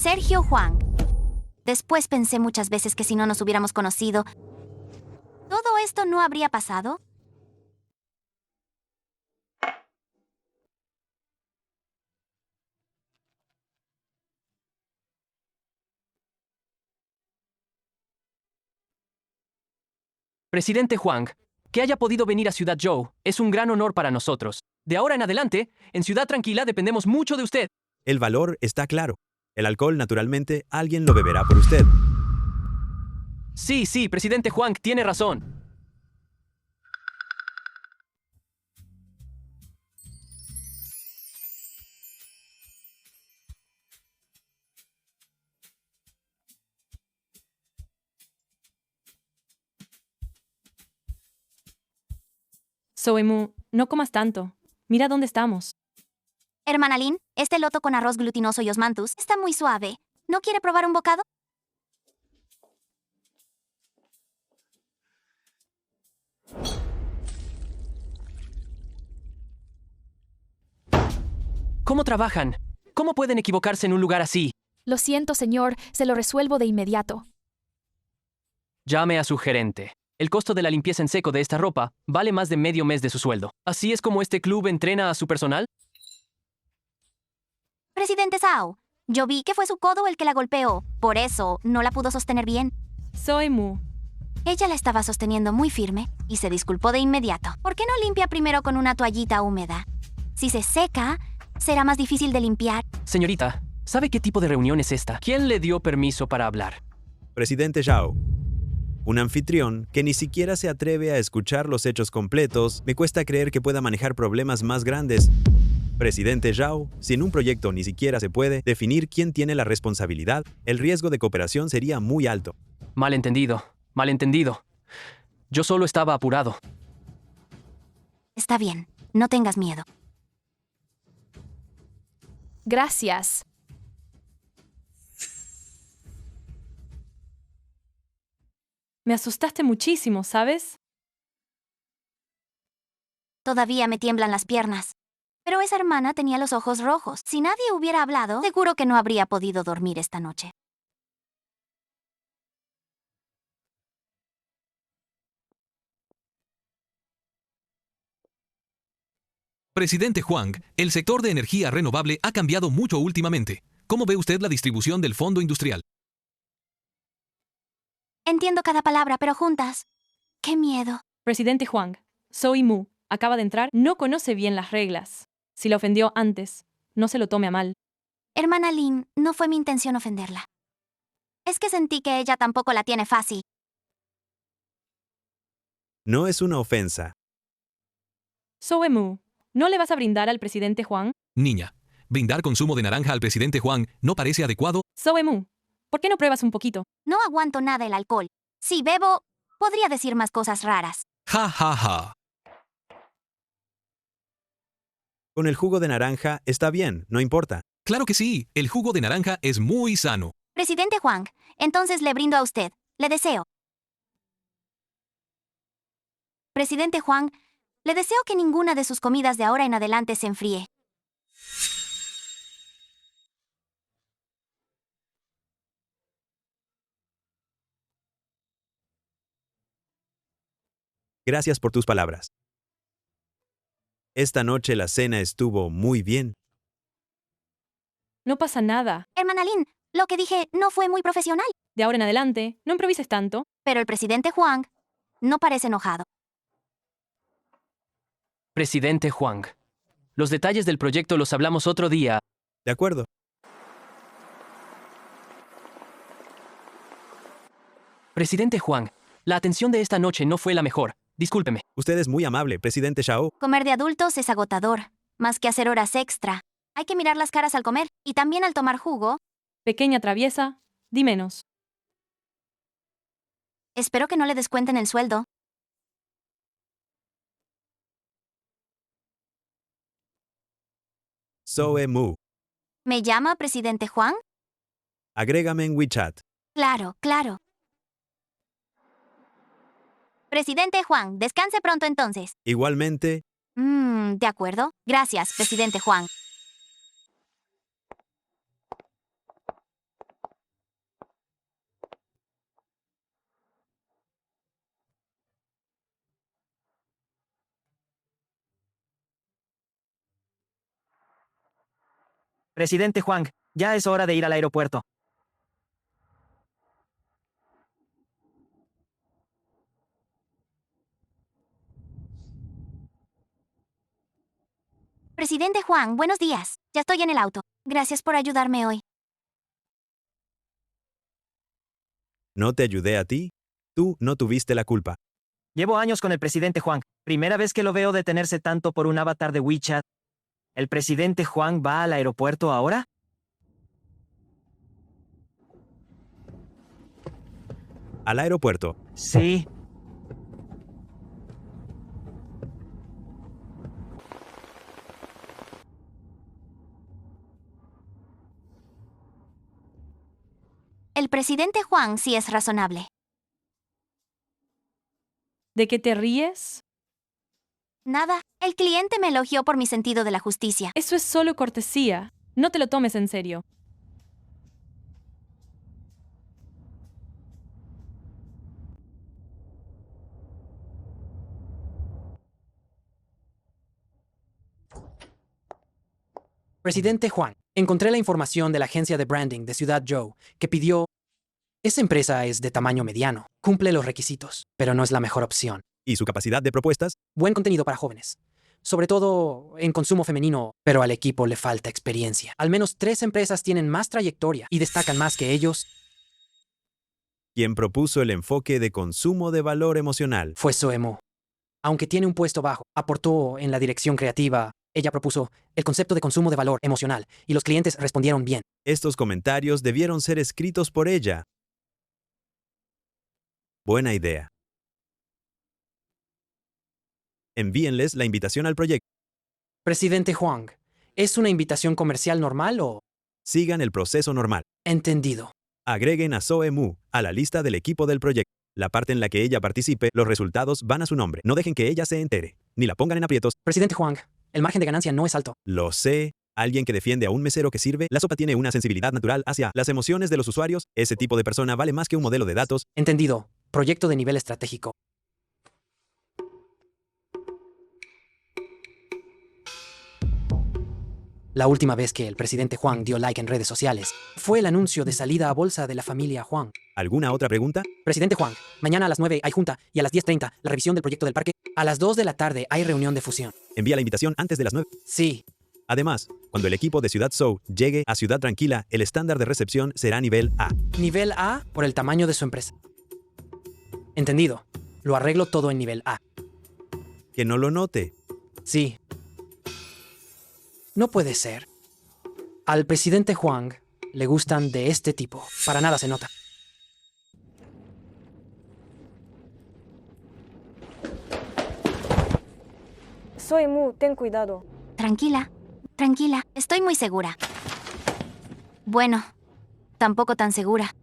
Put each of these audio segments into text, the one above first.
Sergio Huang. Después pensé muchas veces que si no nos hubiéramos conocido, ¿todo esto no habría pasado? Presidente Huang, que haya podido venir a Ciudad Zhou es un gran honor para nosotros. De ahora en adelante, en Ciudad Tranquila dependemos mucho de usted. El valor está claro. El alcohol, naturalmente, alguien lo beberá por usted. Sí, presidente Huang tiene razón. Soemu, no comas tanto. Mira dónde estamos. Hermana Lin, este loto con arroz glutinoso y osmanthus está muy suave. ¿No quiere probar un bocado? ¿Cómo trabajan? ¿Cómo pueden equivocarse en un lugar así? Lo siento, señor, se lo resuelvo de inmediato. Llame a su gerente. El costo de la limpieza en seco de esta ropa vale más de medio mes de su sueldo. ¿Así es como este club entrena a su personal? Presidente Zhao, yo vi que fue su codo el que la golpeó. Por eso, no la pudo sostener bien. Soemu, Ella la estaba sosteniendo muy firme y se disculpó de inmediato. ¿Por qué no limpia primero con una toallita húmeda? Si se seca, será más difícil de limpiar. Señorita, ¿sabe qué tipo de reunión es esta? ¿Quién le dio permiso para hablar? Presidente Zhao. Un anfitrión que ni siquiera se atreve a escuchar los hechos completos, me cuesta creer que pueda manejar problemas más grandes. Presidente Zhao, sin un proyecto ni siquiera se puede definir quién tiene la responsabilidad, el riesgo de cooperación sería muy alto. Malentendido. Yo solo estaba apurado. Está bien, no tengas miedo. Gracias. me asustaste muchísimo, ¿sabes? Todavía me tiemblan las piernas. Pero esa hermana tenía los ojos rojos. Si nadie hubiera hablado, seguro que no habría podido dormir esta noche. Presidente Huang, el sector de energía renovable ha cambiado mucho últimamente. ¿Cómo ve usted la distribución del fondo industrial? Entiendo cada palabra, pero juntas. ¡Qué miedo! Presidente Huang, Soy Mu, acaba de entrar, no conoce bien las reglas. Si la ofendió antes, no se lo tome a mal. Hermana Lin, no fue mi intención ofenderla. Es que sentí que ella tampoco la tiene fácil. No es una ofensa. Soe Mu, ¿no le vas a brindar al presidente Huang? Niña, brindar consumo de naranja al presidente Huang no parece adecuado. Soe Mu, ¿por qué no pruebas un poquito? No aguanto nada el alcohol. Si bebo, podría decir más cosas raras. Ja, ja, ja. Con el jugo de naranja está bien, no importa. Claro que sí, el jugo de naranja es muy sano. Presidente Huang, entonces le brindo a usted. Le deseo. Presidente Huang, le deseo que ninguna de sus comidas de ahora en adelante se enfríe. Gracias por tus palabras. Esta noche la cena estuvo muy bien. No pasa nada. Hermana Lin, lo que dije no fue muy profesional. De ahora en adelante, no improvises tanto. Pero el presidente Huang no parece enojado. Presidente Huang, los detalles del proyecto los hablamos otro día. De acuerdo. Presidente Huang, la atención de esta noche no fue la mejor. Discúlpeme. Usted es muy amable, presidente Zhao. Comer de adultos es agotador, más que hacer horas extra. Hay que mirar las caras al comer y también al tomar jugo. Pequeña traviesa, di menos. Espero que no le descuenten el sueldo. Soe Mu. ¿Me llama presidente Huang? Agrégame en WeChat. Claro, claro. Presidente Huang, descanse pronto entonces. Igualmente, De acuerdo. Gracias, presidente Huang. Presidente Huang, ya es hora de ir al aeropuerto. Presidente Juan, buenos días. Ya estoy en el auto. Gracias por ayudarme hoy. ¿No te ayudé a ti? Tú no tuviste la culpa. Llevo años con el presidente Huang. Primera vez que lo veo detenerse tanto por un avatar de WeChat. ¿El presidente Huang va al aeropuerto ahora? Al aeropuerto. Sí. El presidente Juan sí es razonable. ¿De qué te ríes? Nada, el cliente me elogió por mi sentido de la justicia. Eso es solo cortesía. No te lo tomes en serio. Presidente Juan, encontré la información de la agencia de branding de Ciudad Joe que pidió... Esa empresa es de tamaño mediano, cumple los requisitos, pero no es la mejor opción. ¿Y su capacidad de propuestas? Buen contenido para jóvenes, sobre todo en consumo femenino, pero al equipo le falta experiencia. Al menos 3 empresas tienen más trayectoria y destacan más que ellos. Quien propuso el enfoque de consumo de valor emocional. Fue Soemu. Aunque tiene un puesto bajo, aportó en la dirección creativa. Ella propuso el concepto de consumo de valor emocional y los clientes respondieron bien. Estos comentarios debieron ser escritos por ella. Buena idea. Envíenles la invitación al proyecto. Presidente Huang, ¿es una invitación comercial normal o...? Sigan el proceso normal. Entendido. Agreguen a Soemu a la lista del equipo del proyecto. La parte en la que ella participe, los resultados van a su nombre. No dejen que ella se entere, ni la pongan en aprietos. Presidente Huang, el margen de ganancia no es alto. Lo sé. Alguien que defiende a un mesero que sirve, la sopa tiene una sensibilidad natural hacia las emociones de los usuarios. Ese tipo de persona vale más que un modelo de datos. Entendido. Proyecto de nivel estratégico. La última vez que el presidente Huang dio like en redes sociales fue el anuncio de salida a bolsa de la familia Huang. ¿Alguna otra pregunta? Presidente Huang, mañana a las 9 hay junta y a las 10:30 la revisión del proyecto del parque. A las 2 de la tarde hay reunión de fusión. Envía la invitación antes de las 9. Sí. Además, cuando el equipo de Ciudad Zhou llegue a Ciudad Tranquila, el estándar de recepción será nivel A. Nivel A por el tamaño de su empresa. Entendido. Lo arreglo todo en nivel A. Que no lo note. Sí. No puede ser. Al presidente Huang le gustan de este tipo. Para nada se nota. Soy Mu, ten cuidado. Tranquila, tranquila, estoy muy segura. Bueno, tampoco tan segura.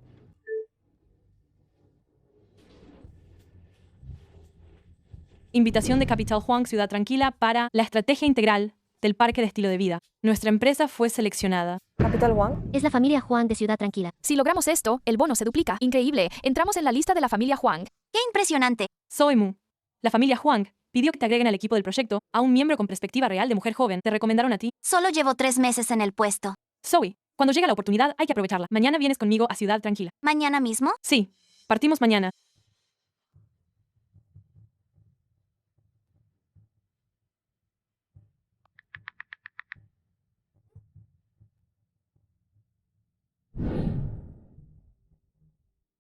Invitación de Capital Huang Ciudad Tranquila para la estrategia integral del parque de estilo de vida. Nuestra empresa fue seleccionada. Capital Huang. Es la familia Juan de Ciudad Tranquila. Si logramos esto, el bono se duplica. Increíble. Entramos en la lista de la familia Huang. ¡Qué impresionante! Soy Mu. La familia Huang pidió que te agreguen al equipo del proyecto a un miembro con perspectiva real de mujer joven. Te recomendaron a ti. Solo llevo 3 meses en el puesto. Zoe, cuando llega la oportunidad hay que aprovecharla. Mañana vienes conmigo a Ciudad Tranquila. ¿Mañana mismo? Sí, partimos mañana.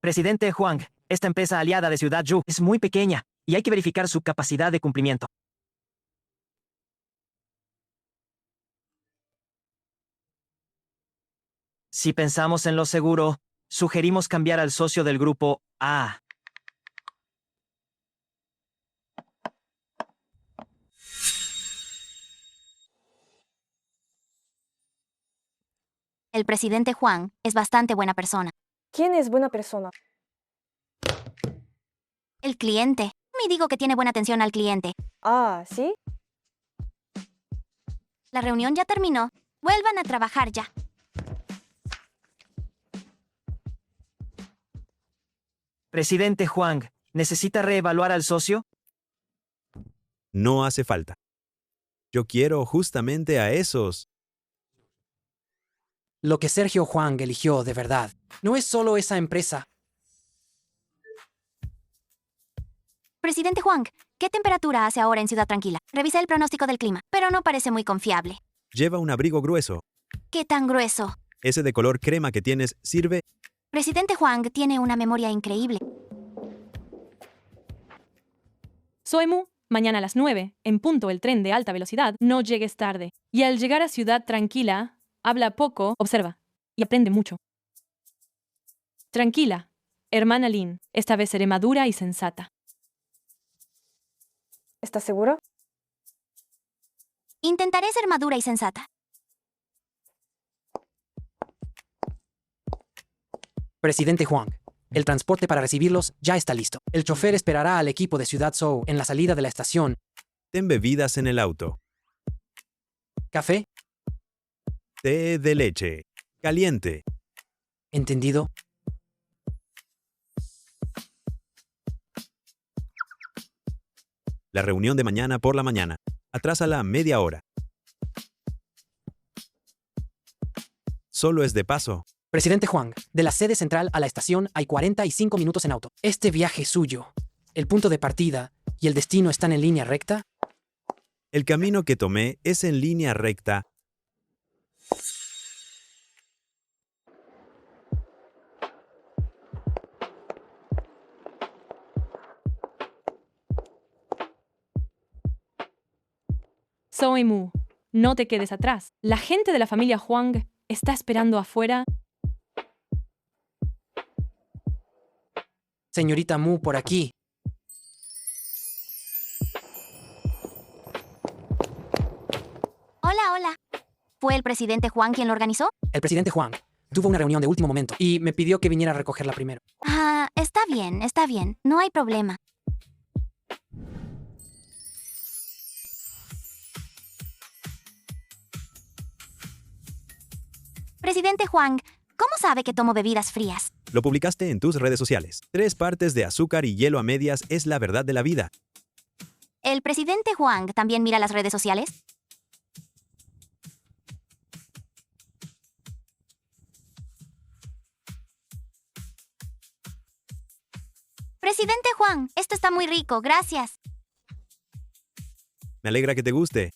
Presidente Huang, esta empresa aliada de Ciudad Zhou es muy pequeña y hay que verificar su capacidad de cumplimiento. Si pensamos en lo seguro, sugerimos cambiar al socio del grupo A. El presidente Juan es bastante buena persona. ¿Quién es buena persona? El cliente. Me digo que tiene buena atención al cliente. Ah, ¿sí? La reunión ya terminó. Vuelvan a trabajar ya. Presidente Huang, ¿necesita reevaluar al socio? No hace falta. Yo quiero justamente a esos. Lo que Sergio Huang eligió de verdad no es solo esa empresa. Presidente Huang, ¿qué temperatura hace ahora en Ciudad Tranquila? Revisé el pronóstico del clima, pero no parece muy confiable. Lleva un abrigo grueso. ¿Qué tan grueso? Ese de color crema que tienes sirve. Presidente Huang tiene una memoria increíble. Soy Mu, mañana a las 9, en punto el tren de alta velocidad, no llegues tarde. Y al llegar a Ciudad Tranquila, habla poco, observa y aprende mucho. Tranquila, hermana Lin, esta vez seré madura y sensata. ¿Estás seguro? Intentaré ser madura y sensata. Presidente Huang, el transporte para recibirlos ya está listo. El chofer esperará al equipo de Ciudad Zhou en la salida de la estación. Ten bebidas en el auto. ¿Café? Té de leche. Caliente. ¿Entendido? La reunión de mañana por la mañana. Atrásala media hora. Solo es de paso. Presidente Huang, de la sede central a la estación hay 45 minutos en auto. Este viaje suyo, el punto de partida y el destino están en línea recta. El camino que tomé es en línea recta. Soy Mu, no te quedes atrás. La gente de la familia Huang está esperando afuera. Señorita Mu, por aquí. Hola, hola. ¿Fue el presidente Huang quien lo organizó? El presidente Huang tuvo una reunión de último momento y me pidió que viniera a recogerla primero. Ah, está bien, está bien. No hay problema. Presidente Huang, ¿cómo sabe que tomo bebidas frías? Lo publicaste en tus redes sociales. 3 partes de azúcar y hielo a medias es la verdad de la vida. ¿El presidente Huang también mira las redes sociales? Presidente Huang, esto está muy rico, gracias. Me alegra que te guste.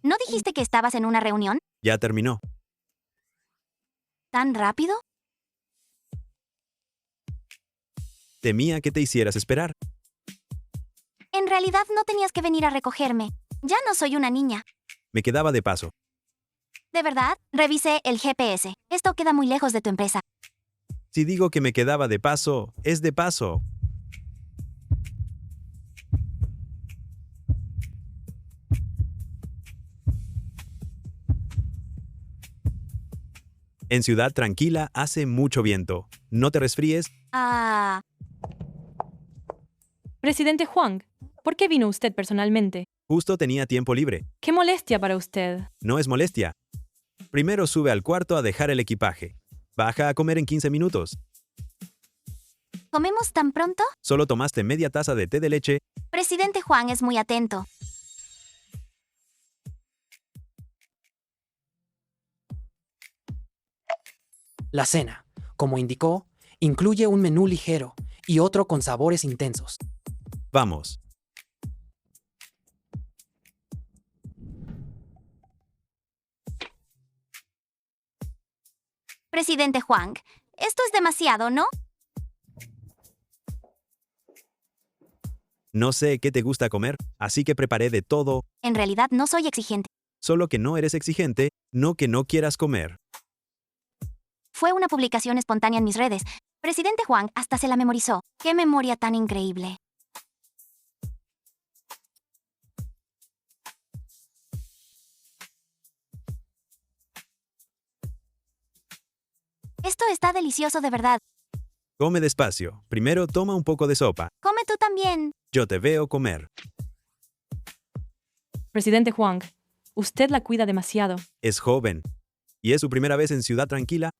¿No dijiste que estabas en una reunión? Ya terminó. ¿Tan rápido? Temía que te hicieras esperar. En realidad no tenías que venir a recogerme. Ya no soy una niña. Me quedaba de paso. ¿De verdad? Revisé el GPS. Esto queda muy lejos de tu empresa. Si digo que me quedaba de paso, es de paso. En Ciudad Tranquila hace mucho viento. No te resfríes. Ah, Presidente Huang, ¿por qué vino usted personalmente? Justo tenía tiempo libre. ¡Qué molestia para usted! No es molestia. Primero sube al cuarto a dejar el equipaje. Baja a comer en 15 minutos. ¿comemos tan pronto? Solo tomaste media taza de té de leche. Presidente Huang es muy atento. La cena, como indicó, incluye un menú ligero y otro con sabores intensos. Vamos. Presidente Huang, esto es demasiado, ¿no? No sé qué te gusta comer, así que preparé de todo, En realidad no soy exigente. solo que no eres exigente, no que no quieras comer. Fue una publicación espontánea en mis redes. Presidente Huang hasta se la memorizó. ¡Qué memoria tan increíble! Esto está delicioso de verdad. Come despacio. Primero toma un poco de sopa. Come tú también. Yo te veo comer. Presidente Huang, Usted la cuida demasiado. Es joven. ¿Y es su primera vez en Ciudad Tranquila?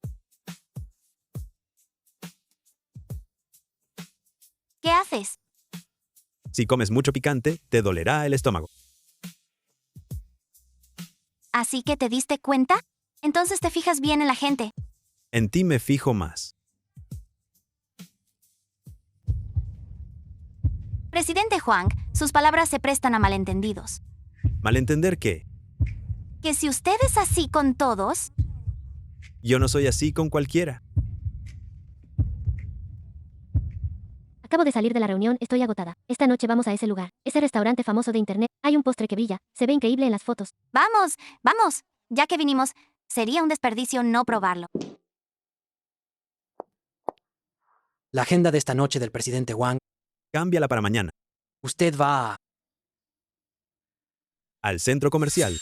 ¿Qué haces? Si comes mucho picante, te dolerá el estómago. ¿Así que te diste cuenta? Entonces te fijas bien en la gente. En ti me fijo más. Presidente Huang, sus palabras se prestan a malentendidos. ¿Malentender qué? Que si usted es así con todos, Yo no soy así con cualquiera. Acabo de salir de la reunión, estoy agotada. Esta noche vamos a ese lugar. Ese restaurante famoso de internet. Hay un postre que brilla. Se ve increíble en las fotos. vamos, vamos. Ya que vinimos, sería un desperdicio no probarlo. La agenda de esta noche del presidente Wang. Cámbiala para mañana. Usted va a... Al centro comercial.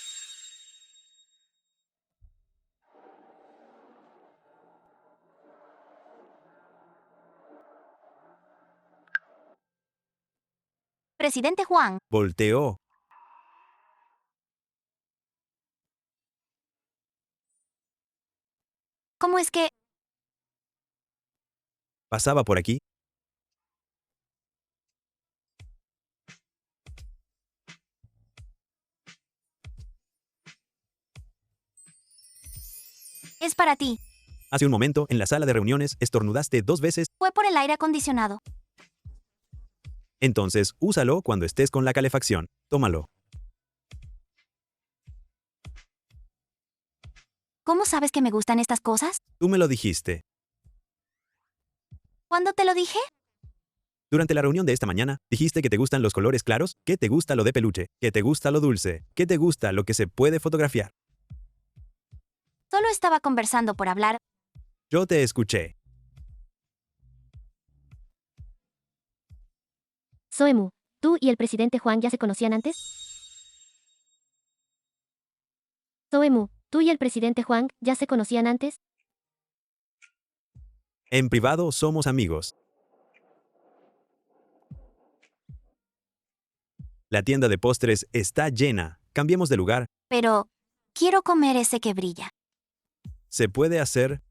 Presidente Huang, Volteó. ¿cómo es que... Pasaba por aquí. Es para ti? Hace un momento, en la sala de reuniones, estornudaste 2 veces. Fue por el aire acondicionado. Entonces, úsalo cuando estés con la calefacción. Tómalo. ¿Cómo sabes que me gustan estas cosas? Tú me lo dijiste. ¿Cuándo te lo dije? Durante la reunión de esta mañana, dijiste que te gustan los colores claros, que te gusta lo de peluche, que te gusta lo dulce, que te gusta lo que se puede fotografiar. Solo estaba conversando por hablar. Yo te escuché. Soemu, ¿tú y el presidente Huang ya se conocían antes? Soemu, ¿tú y el presidente Huang ya se conocían antes? En privado somos amigos. La tienda de postres está llena. Cambiemos de lugar. Pero quiero comer ese que brilla. Se puede hacer.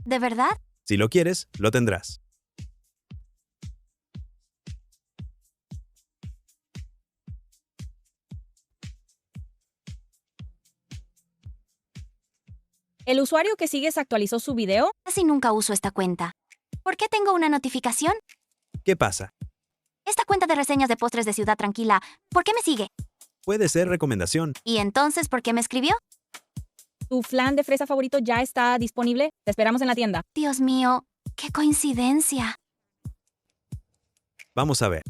¿De verdad? Si lo quieres, lo tendrás. ¿El usuario que sigues actualizó su video? Casi nunca uso esta cuenta. ¿Por qué tengo una notificación? ¿Qué pasa? Esta cuenta de reseñas de postres de Ciudad Tranquila. ¿Por qué me sigue? Puede ser recomendación. ¿Y entonces por qué me escribió? ¿Tu flan de fresa favorito ya está disponible? Te esperamos en la tienda. Dios mío, qué coincidencia. Vamos a ver.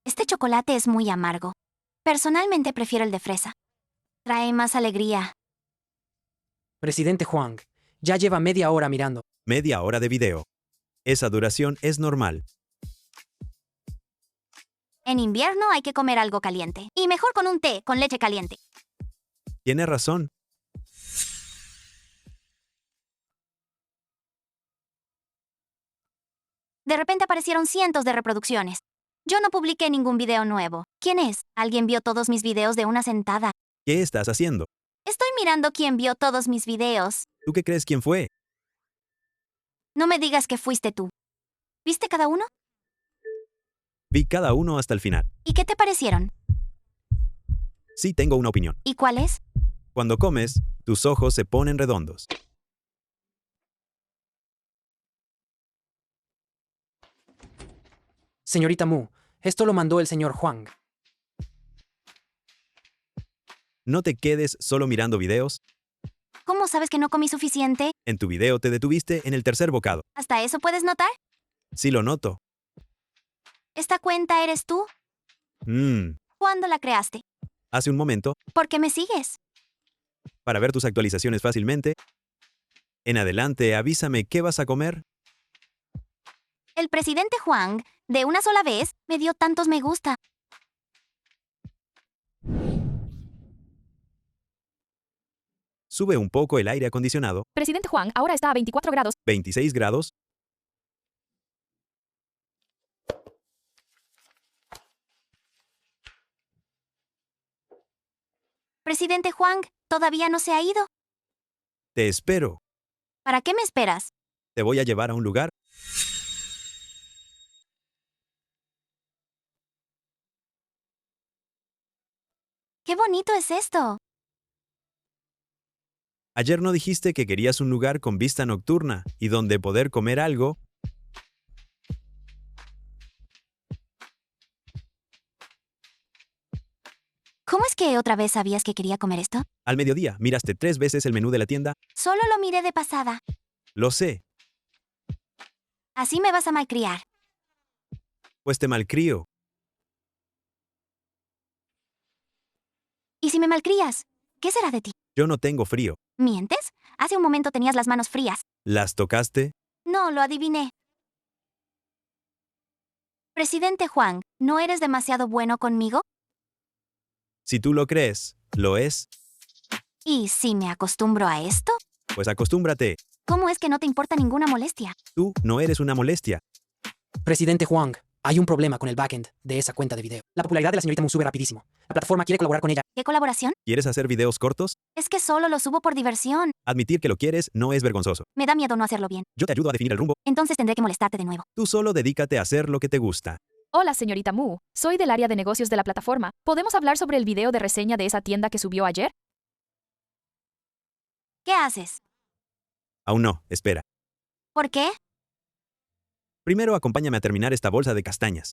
Este chocolate es muy amargo. Personalmente prefiero el de fresa. Trae más alegría. Presidente Huang, ya lleva media hora mirando. Media hora de video. Esa duración es normal. En invierno hay que comer algo caliente. Y mejor con un té con leche caliente. Tiene razón. De repente aparecieron cientos de reproducciones. Yo no publiqué ningún video nuevo. ¿Quién es? ¿Alguien vio todos mis videos de una sentada? ¿Qué estás haciendo? Estoy mirando quién vio todos mis videos. ¿Tú qué crees quién fue? No me digas que fuiste tú. ¿Viste cada uno? Vi cada uno hasta el final. ¿Y qué te parecieron? Sí tengo una opinión. ¿Y cuál es? Cuando comes, tus ojos se ponen redondos. Señorita Mu, esto lo mandó el señor Huang. No te quedes solo mirando videos. ¿Cómo sabes que no comí suficiente? En tu video te detuviste en el tercer bocado. ¿Hasta eso puedes notar? Sí lo noto. ¿Esta cuenta eres tú? ¿Cuándo la creaste? Hace un momento, ¿Por qué me sigues? para ver tus actualizaciones fácilmente. En adelante, avísame qué vas a comer. El presidente Huang, de una sola vez, me dio tantos me gusta. Sube un poco el aire acondicionado. Presidente Huang ahora está a 24 grados. 26 grados. Presidente Huang, ¿todavía no se ha ido? Te espero. ¿Para qué me esperas? Te voy a llevar a un lugar. ¡Qué bonito es esto! Ayer no dijiste que querías un lugar con vista nocturna y donde poder comer algo. ¿Cómo es que otra vez sabías que quería comer esto? Al mediodía, miraste 3 veces el menú de la tienda. Solo lo miré de pasada. Lo sé, Así me vas a malcriar. pues te malcrio. ¿Y si me malcrías? ¿Qué será de ti? Yo no tengo frío. ¿Mientes? Hace un momento tenías las manos frías. ¿Las tocaste? No, lo adiviné. Presidente Huang, ¿no eres demasiado bueno conmigo? Si tú lo crees, lo es, ¿Y si me acostumbro a esto? pues acostúmbrate. ¿Cómo es que no te importa ninguna molestia? Tú no eres una molestia. Presidente Huang, hay un problema con el backend de esa cuenta de video. La popularidad de la señorita Mu sube rapidísimo. La plataforma quiere colaborar con ella. ¿Qué colaboración? ¿Quieres hacer videos cortos? Es que solo lo subo por diversión. Admitir que lo quieres no es vergonzoso. Me da miedo no hacerlo bien. Yo te ayudo a definir el rumbo. Entonces tendré que molestarte de nuevo. Tú solo dedícate a hacer lo que te gusta. Hola, señorita Mu. Soy del área de negocios de la plataforma. ¿Podemos hablar sobre el video de reseña de esa tienda que subió ayer? ¿Qué haces? Aún no, espera. ¿Por qué? Primero acompáñame a terminar esta bolsa de castañas.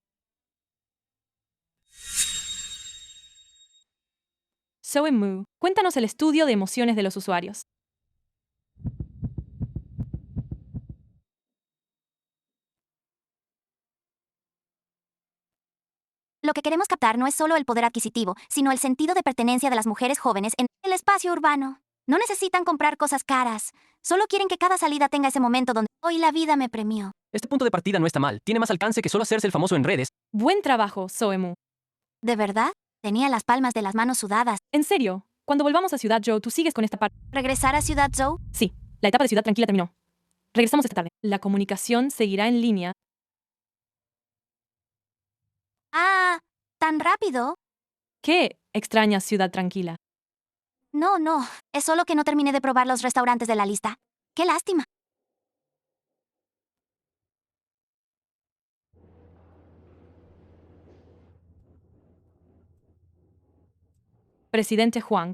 Zoe Mu, cuéntanos el estudio de emociones de los usuarios. Lo que queremos captar no es solo el poder adquisitivo, sino el sentido de pertenencia de las mujeres jóvenes en el espacio urbano. No necesitan comprar cosas caras. Solo quieren que cada salida tenga ese momento donde hoy la vida me premió. Este punto de partida no está mal. Tiene más alcance que solo hacerse el famoso en redes. Buen trabajo, Zoe Mu. ¿De verdad? Tenía las palmas de las manos sudadas. En serio, cuando volvamos a Ciudad Zhou, tú sigues con esta parte. ¿Regresar a Ciudad Zhou? Sí, la etapa de Ciudad Tranquila terminó. Regresamos esta tarde. La comunicación seguirá en línea. Ah, ¿tan rápido? ¿Qué extrañas Ciudad Tranquila? No. Es solo que no terminé de probar los restaurantes de la lista. ¡Qué lástima! Presidente Huang.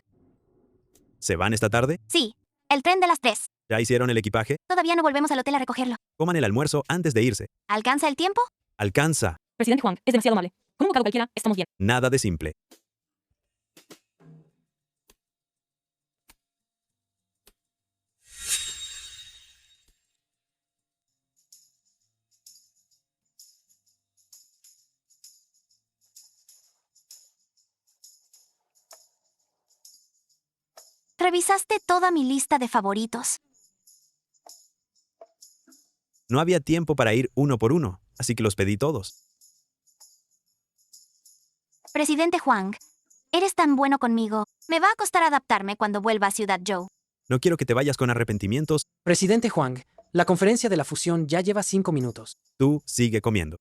¿Se van esta tarde? Sí, el tren de las 3. ¿Ya hicieron el equipaje? Todavía no volvemos al hotel a recogerlo. Coman el almuerzo antes de irse. ¿Alcanza el tiempo? Alcanza. Presidente Huang, es demasiado amable. Con un bocado cualquiera, estamos bien. Nada de simple. Revisaste toda mi lista de favoritos. No había tiempo para ir uno por uno, así que los pedí todos. Presidente Huang, eres tan bueno conmigo. Me va a costar adaptarme cuando vuelva a Ciudad Zhou. No quiero que te vayas con arrepentimientos. Presidente Huang, la conferencia de la fusión ya lleva 5 minutos. Tú sigue comiendo.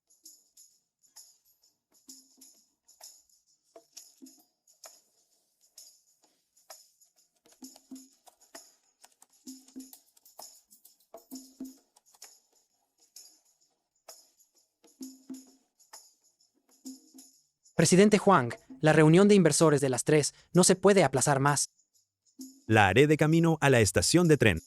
Presidente Huang, la reunión de inversores de las 3 no se puede aplazar más. La haré de camino a la estación de tren.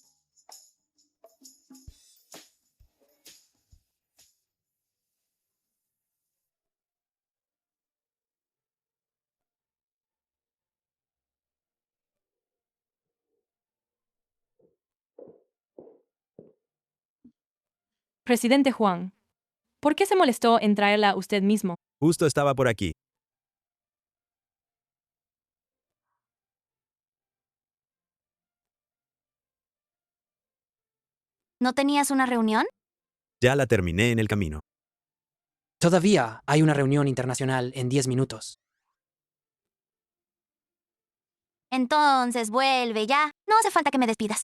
Presidente Huang, ¿por qué se molestó en traerla usted mismo? Justo estaba por aquí. ¿No tenías una reunión? Ya la terminé en el camino. Todavía hay una reunión internacional en 10 minutos. Entonces vuelve ya. No hace falta que me despidas.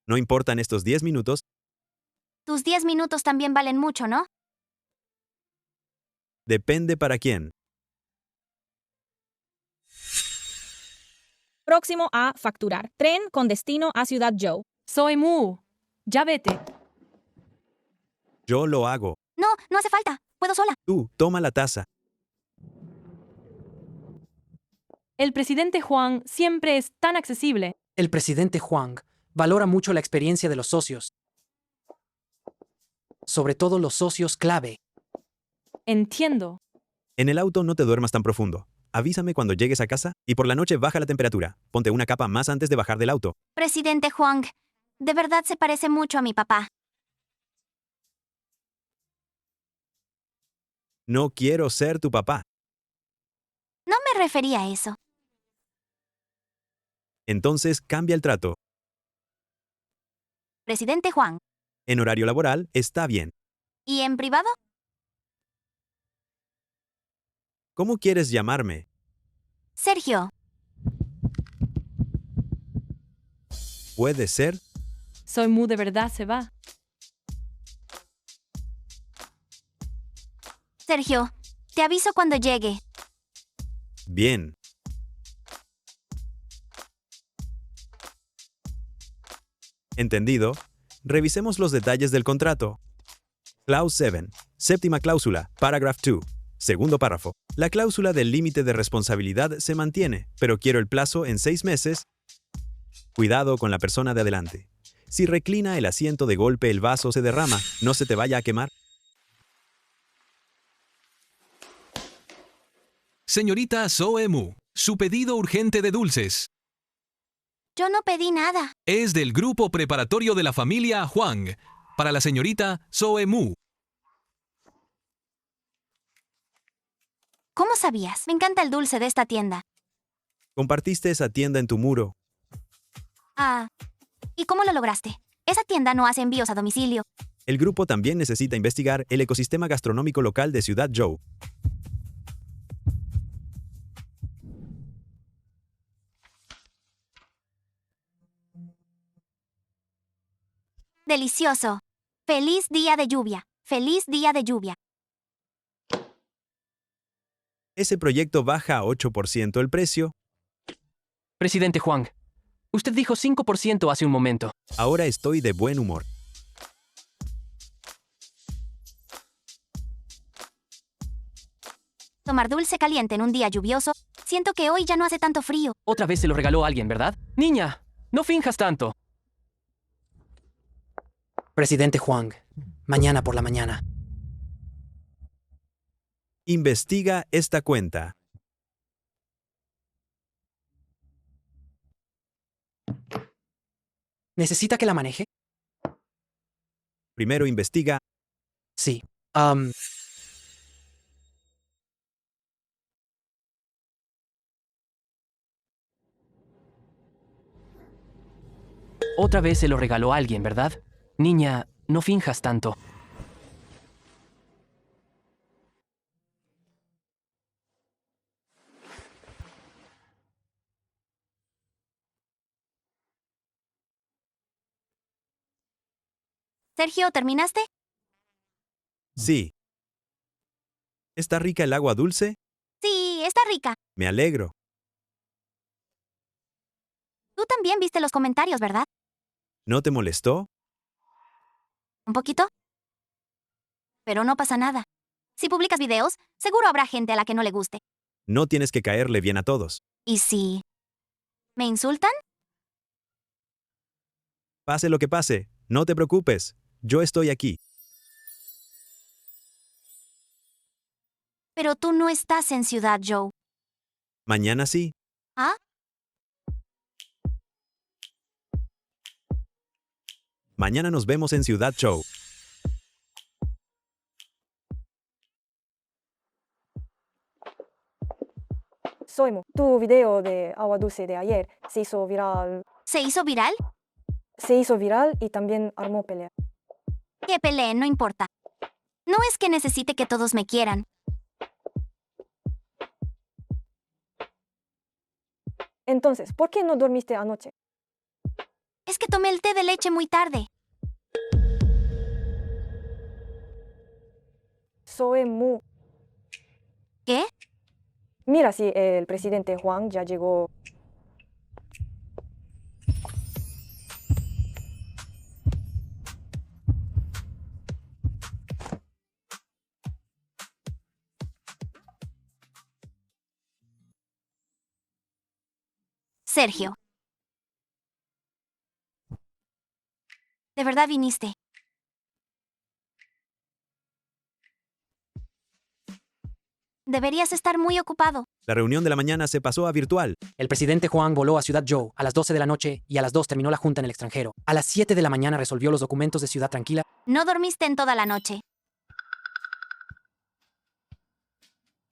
No importan estos 10 minutos. Tus 10 minutos también valen mucho, ¿no? Depende para quién. próximo a facturar. Tren con destino a Ciudad Joe. Soy Mu. Ya vete. Yo lo hago. No, no hace falta. Puedo sola. Tú, toma la taza. El presidente Huang siempre es tan accesible. El presidente Huang valora mucho la experiencia de los socios, sobre todo los socios clave. Entiendo. En el auto no te duermas tan profundo. Avísame cuando llegues a casa y por la noche baja la temperatura. Ponte una capa más antes de bajar del auto. Presidente Huang, de verdad se parece mucho a mi papá. No quiero ser tu papá. No me refería a eso. Entonces cambia el trato. Presidente Huang. En horario laboral está bien. ¿Y en privado? ¿Cómo quieres llamarme? Sergio. ¿Puede ser? Soy Mu de verdad se va. Sergio, te aviso cuando llegue. Bien. Entendido. Revisemos los detalles del contrato. Clause 7. Séptima cláusula. Paragraph 2. Segundo párrafo. La cláusula del límite de responsabilidad se mantiene, pero quiero el plazo en 6 meses. Cuidado con la persona de adelante. Si reclina el asiento de golpe, el vaso se derrama. No se te vaya a quemar. Señorita Soe Mu, su pedido urgente de dulces Yo no pedí nada. es del grupo preparatorio de la familia Huang, para la señorita Soe Mu. ¿Cómo sabías? Me encanta el dulce de esta tienda. Compartiste esa tienda en tu muro. Ah, ¿y cómo lo lograste? Esa tienda no hace envíos a domicilio. El grupo también necesita investigar el ecosistema gastronómico local de Ciudad Joe. Delicioso. Feliz día de lluvia. Feliz día de lluvia. Ese proyecto baja a 8% el precio. Presidente Huang, usted dijo 5% hace un momento. Ahora estoy de buen humor. Tomar dulce caliente en un día lluvioso. Siento que hoy ya no hace tanto frío. Otra vez se lo regaló alguien, ¿verdad? Niña, no finjas tanto. Presidente Huang, mañana por la mañana. Investiga esta cuenta. ¿Necesita que la maneje? Primero investiga. Sí. Otra vez se lo regaló alguien, ¿verdad? Niña, no finjas tanto. Sergio, ¿terminaste? Sí. ¿Está rica el agua dulce? Sí, está rica. Me alegro. Tú también viste los comentarios, ¿verdad? ¿No te molestó? ¿Un poquito? Pero no pasa nada. Si publicas videos, seguro habrá gente a la que no le guste. No tienes que caerle bien a todos. ¿Y si me insultan? Pase lo que pase, no te preocupes. Yo estoy aquí. Pero tú no estás en Ciudad Joe. Mañana sí. ¿Ah? Mañana nos vemos en Ciudad Joe. Soimu, tu video de agua dulce de ayer se hizo viral. ¿Se hizo viral? Se hizo viral y también armó pelea. Que peleen, no importa. No es que necesite que todos me quieran. Entonces, ¿por qué no dormiste anoche? Es que tomé el té de leche muy tarde. Soimu. ¿Qué? Mira si el presidente Juan ya llegó. Sergio. ¿De verdad viniste? Deberías estar muy ocupado. La reunión de la mañana se pasó a virtual. El presidente Juan voló a Ciudad Joe a las 12 de la noche y a las 2 terminó la junta en el extranjero. A las 7 de la mañana resolvió los documentos de Ciudad Tranquila. No dormiste en toda la noche.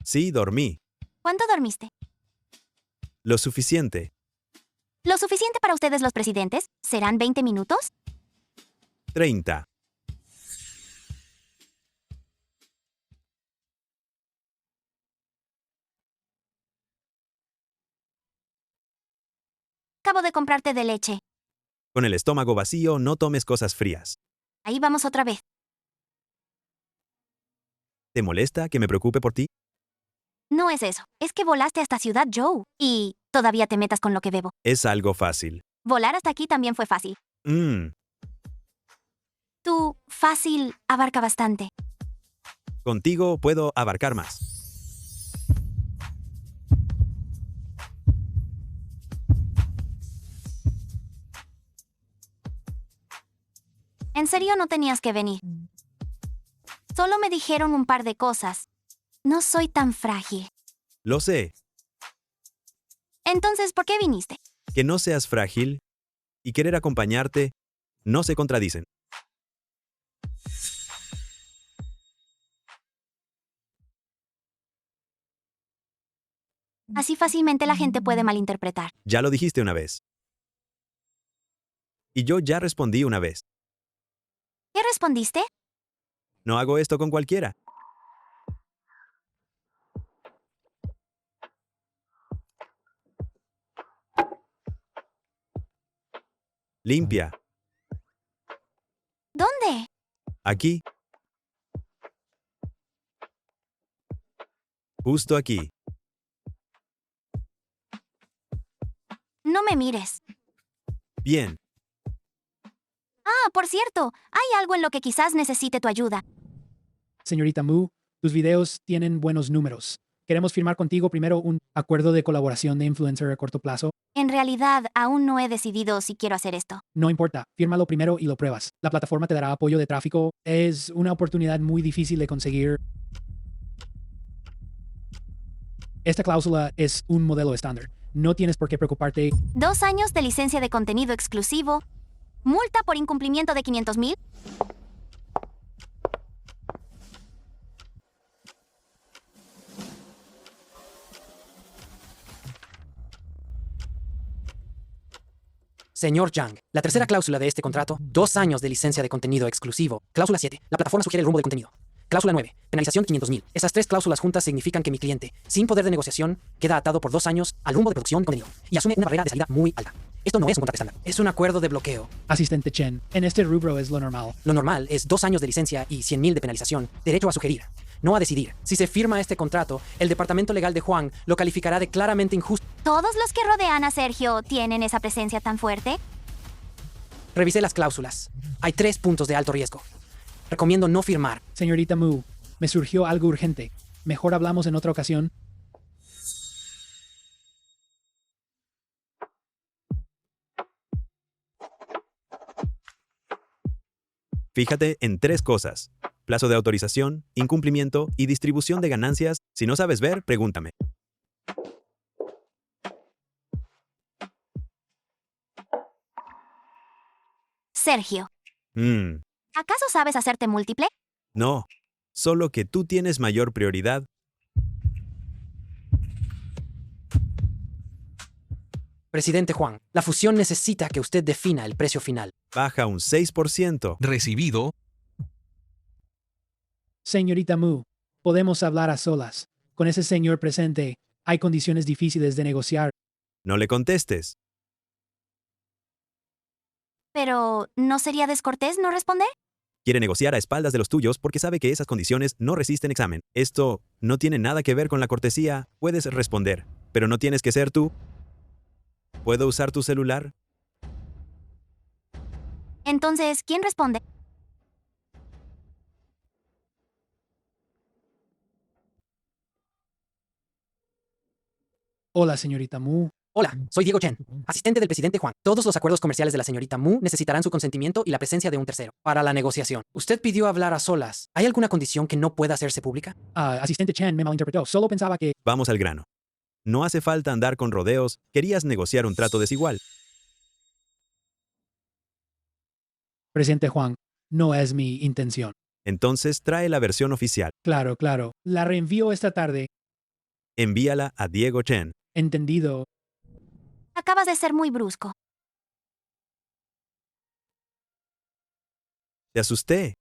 Sí, dormí. ¿Cuánto dormiste? Lo suficiente. ¿Lo suficiente para ustedes los presidentes? ¿Serán 20 minutos? 30. Acabo de comprarte de leche. Con el estómago vacío, no tomes cosas frías. Ahí vamos otra vez. ¿Te molesta que me preocupe por ti? No es eso. Es que volaste hasta Ciudad Joe. Y todavía te metas con lo que bebo. Es algo fácil. Volar hasta aquí también fue fácil. Tú, fácil, abarca bastante. Contigo puedo abarcar más. En serio no tenías que venir. Solo me dijeron un par de cosas. No soy tan frágil. Lo sé. Entonces, ¿por qué viniste? Que no seas frágil y querer acompañarte no se contradicen. Así fácilmente la gente puede malinterpretar. Ya lo dijiste una vez. Y yo ya respondí una vez. ¿Qué respondiste? No hago esto con cualquiera. Limpia. ¿Dónde? Aquí. Justo aquí. No me mires. Bien. Ah, por cierto, hay algo en lo que quizás necesite tu ayuda. Señorita Mu, tus videos tienen buenos números. Queremos firmar contigo primero un acuerdo de colaboración de influencer a corto plazo. En realidad, aún no he decidido si quiero hacer esto. No importa, fírmalo primero y lo pruebas. La plataforma te dará apoyo de tráfico. Es una oportunidad muy difícil de conseguir. Esta cláusula es un modelo estándar. No tienes por qué preocuparte. 2 años de licencia de contenido exclusivo. Multa por incumplimiento de 500,000. Señor Zhang, la tercera cláusula de este contrato, 2 años de licencia de contenido exclusivo. Cláusula 7, la plataforma sugiere el rumbo de contenido. Cláusula 9, penalización 500,000. Esas 3 cláusulas juntas significan que mi cliente, sin poder de negociación, queda atado por 2 años al rumbo de producción de contenido y asume una barrera de salida muy alta. Esto no es un contrato estándar, es un acuerdo de bloqueo. Asistente Chen, en este rubro es lo normal. Lo normal es 2 años de licencia y 100,000 de penalización, derecho a sugerir, no a decidir. Si se firma este contrato, el departamento legal de Juan lo calificará de claramente injusto. ¿Todos los que rodean a Sergio tienen esa presencia tan fuerte? Revisé las cláusulas. Hay 3 puntos de alto riesgo. Recomiendo no firmar. Señorita Mu, me surgió algo urgente. Mejor hablamos en otra ocasión. Fíjate en 3 cosas. Plazo de autorización, incumplimiento y distribución de ganancias. Si no sabes ver, pregúntame. Sergio, Mm, ¿acaso sabes hacerte múltiple? no. Solo que tú tienes mayor prioridad. Presidente Juan, la fusión necesita que usted defina el precio final. Baja un 6%. Recibido. Señorita Mu, podemos hablar a solas. Con ese señor presente, hay condiciones difíciles de negociar. No le contestes. Pero, ¿no sería descortés no responder? Quiere negociar a espaldas de los tuyos porque sabe que esas condiciones no resisten examen. Esto no tiene nada que ver con la cortesía. Puedes responder, pero no tienes que ser tú. ¿Puedo usar tu celular? Entonces, ¿quién responde? Hola, señorita Mu. Hola, soy Diego Chen, asistente del presidente Juan. Todos los acuerdos comerciales de la señorita Mu necesitarán su consentimiento y la presencia de un tercero para la negociación. Usted pidió hablar a solas. ¿Hay alguna condición que no pueda hacerse pública? Asistente Chen me malinterpretó. Solo pensaba que... Vamos al grano. No hace falta andar con rodeos, querías negociar un trato desigual. Presidente Juan, no es mi intención. Entonces trae la versión oficial. Claro, claro. La reenvío esta tarde. Envíala a Diego Chen. Entendido. Acabas de ser muy brusco. Te asusté.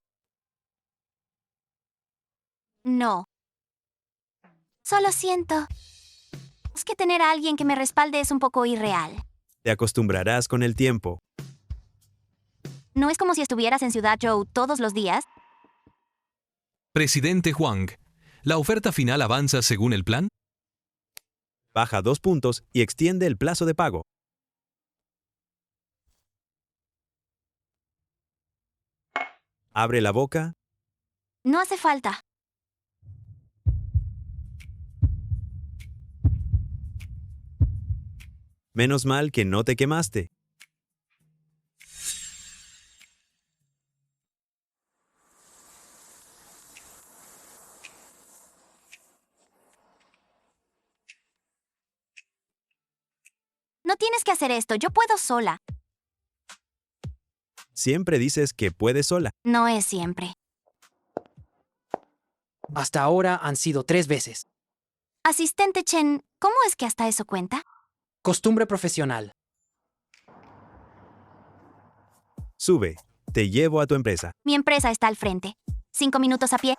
No. Solo siento. Es que tener a alguien que me respalde es un poco irreal. Te acostumbrarás con el tiempo. ¿No es como si estuvieras en Ciudad Joe todos los días? Presidente Huang, ¿la oferta final avanza según el plan? Baja 2 puntos y extiende el plazo de pago. Abre la boca. No hace falta. Menos mal que no te quemaste. No tienes que hacer esto, yo puedo sola. Siempre dices que puedes sola. No es siempre. Hasta ahora han sido 3 veces. Asistente Chen, ¿cómo es que hasta eso cuenta? Costumbre profesional. Sube. Te llevo a tu empresa. Mi empresa está al frente. 5 minutos a pie.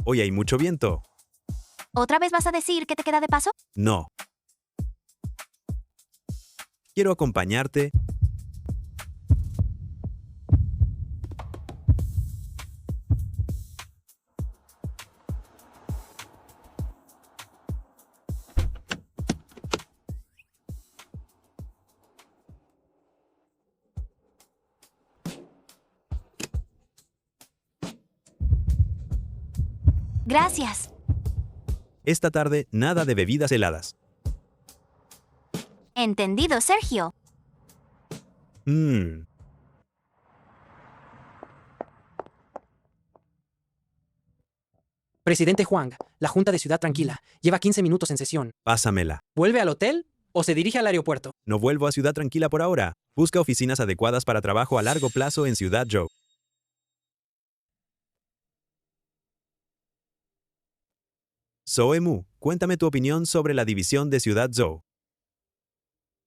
Hoy hay mucho viento. ¿Otra vez vas a decir que te queda de paso? No. Quiero acompañarte. Gracias. Esta tarde, nada de bebidas heladas. Entendido, Sergio. Presidente Huang, la Junta de Ciudad Tranquila lleva 15 minutos en sesión. Pásamela. ¿Vuelve al hotel o se dirige al aeropuerto? No vuelvo a Ciudad Tranquila por ahora. Busca oficinas adecuadas para trabajo a largo plazo en Ciudad Joe. Soemu, cuéntame tu opinión sobre la división de Ciudad Joe.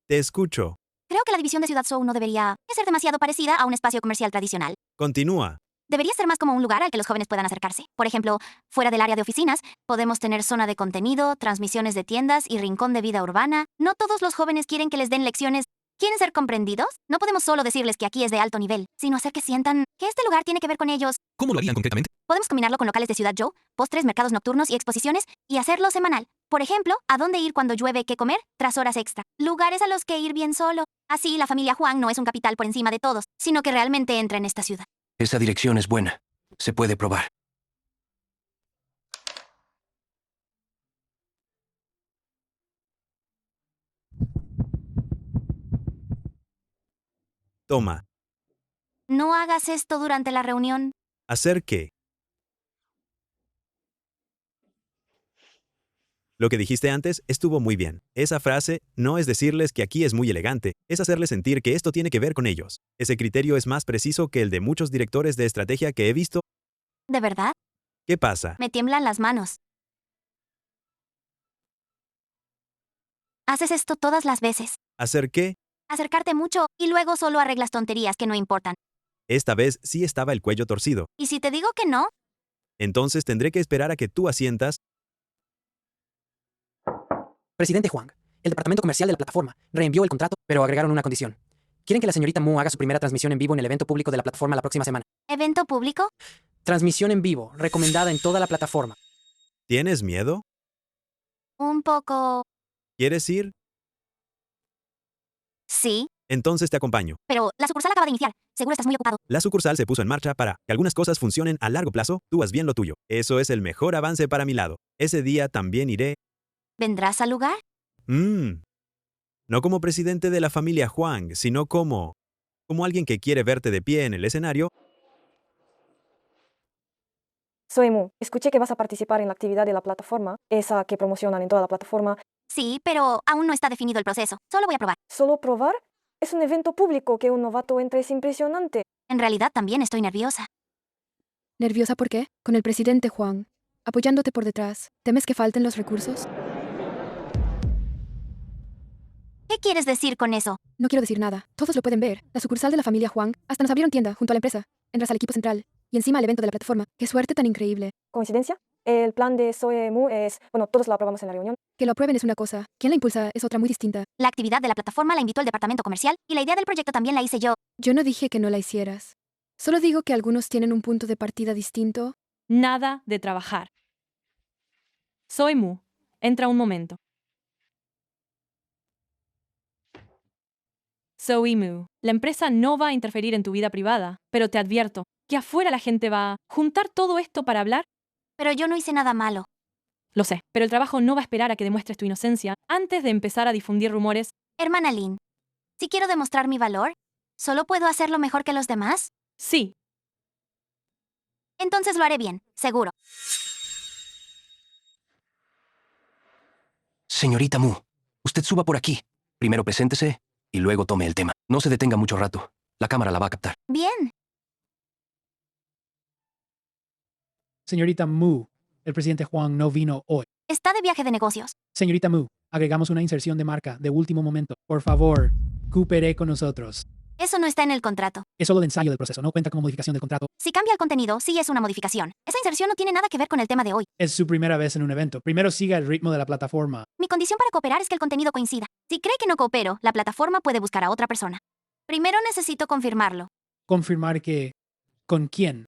Te escucho. Creo que la división de Ciudad Zhou no debería ser demasiado parecida a un espacio comercial tradicional. Continúa. Debería ser más como un lugar al que los jóvenes puedan acercarse. Por ejemplo, fuera del área de oficinas, podemos tener zona de contenido, transmisiones de tiendas y rincón de vida urbana. No todos los jóvenes quieren que les den lecciones. ¿Quieren ser comprendidos? No podemos solo decirles que aquí es de alto nivel, sino hacer que sientan que este lugar tiene que ver con ellos. ¿Cómo lo harían concretamente? Podemos combinarlo con locales de Ciudad Joe, postres, mercados nocturnos y exposiciones, y hacerlo semanal. Por ejemplo, a dónde ir cuando llueve, qué comer, tras horas extra. Lugares a los que ir bien solo. Así, la familia Juan no es un capital por encima de todos, sino que realmente entra en esta ciudad. Esa dirección es buena. Se puede probar. Toma. No hagas esto durante la reunión. ¿Hacer qué? Lo que dijiste antes estuvo muy bien. Esa frase no es decirles que aquí es muy elegante, es hacerles sentir que esto tiene que ver con ellos. Ese criterio es más preciso que el de muchos directores de estrategia que he visto. ¿De verdad? ¿Qué pasa? Me tiemblan las manos. Haces esto todas las veces. ¿Hacer qué? Acercarte mucho y luego solo arreglas tonterías que no importan. Esta vez sí estaba el cuello torcido. ¿Y si te digo que no? Entonces tendré que esperar a que tú asientas. Presidente Huang, el departamento comercial de la plataforma reenvió el contrato, pero agregaron una condición. Quieren que la señorita Mu haga su primera transmisión en vivo en el evento público de la plataforma la próxima semana. ¿Evento público? Transmisión en vivo, recomendada en toda la plataforma. ¿Tienes miedo? Un poco... ¿Quieres ir? Sí, Entonces te acompaño. pero la sucursal acaba de iniciar. Seguro estás muy ocupado. La sucursal se puso en marcha para que algunas cosas funcionen a largo plazo. Tú haz bien lo tuyo. Eso es el mejor avance para mi lado. Ese día también iré. ¿Vendrás al lugar? No como presidente de la familia Huang, sino como alguien que quiere verte de pie en el escenario. Soy Mu. Escuché que vas a participar en la actividad de la plataforma, esa que promocionan en toda la plataforma. Sí, pero aún no está definido el proceso. Solo voy a probar. ¿Solo probar? Es un evento público, que un novato entre es impresionante. En realidad también estoy nerviosa. ¿Nerviosa por qué? Con el presidente Juan, apoyándote por detrás. ¿Temes que falten los recursos? ¿Qué quieres decir con eso? No quiero decir nada. Todos lo pueden ver. La sucursal de la familia Juan. Hasta nos abrieron tienda junto a la empresa. Entras al equipo central. Y encima al evento de la plataforma. ¡Qué suerte tan increíble! ¿Coincidencia? El plan de Soe Mu es... Bueno, todos lo aprobamos en la reunión. Que lo aprueben es una cosa. Quien la impulsa es otra muy distinta. La actividad de la plataforma la invitó el departamento comercial y la idea del proyecto también la hice yo. Yo no dije que no la hicieras. Solo digo que algunos tienen un punto de partida distinto. Nada de trabajar. Soy Mu. Entra un momento. Soy Mu. La empresa no va a interferir en tu vida privada, pero te advierto que afuera la gente va a juntar todo esto para hablar. Pero yo no hice nada malo. Lo sé, pero el trabajo no va a esperar a que demuestres tu inocencia antes de empezar a difundir rumores. Hermana Lin, si quiero demostrar mi valor, ¿solo puedo hacerlo mejor que los demás? Sí. Entonces lo haré bien, seguro. Señorita Mu, usted suba por aquí. Primero preséntese y luego tome el tema. No se detenga mucho rato. La cámara la va a captar. Bien. Señorita Mu, el presidente Juan no vino hoy. Está de viaje de negocios. Señorita Mu, agregamos una inserción de marca de último momento. Por favor, coopere con nosotros. Eso no está en el contrato. Es solo el ensayo del proceso, no cuenta como modificación del contrato. Si cambia el contenido, sí es una modificación. Esa inserción no tiene nada que ver con el tema de hoy. Es su primera vez en un evento. Primero siga el ritmo de la plataforma. Mi condición para cooperar es que el contenido coincida. Si cree que no coopero, la plataforma puede buscar a otra persona. Primero necesito confirmarlo. ¿Confirmar que... ¿Con quién?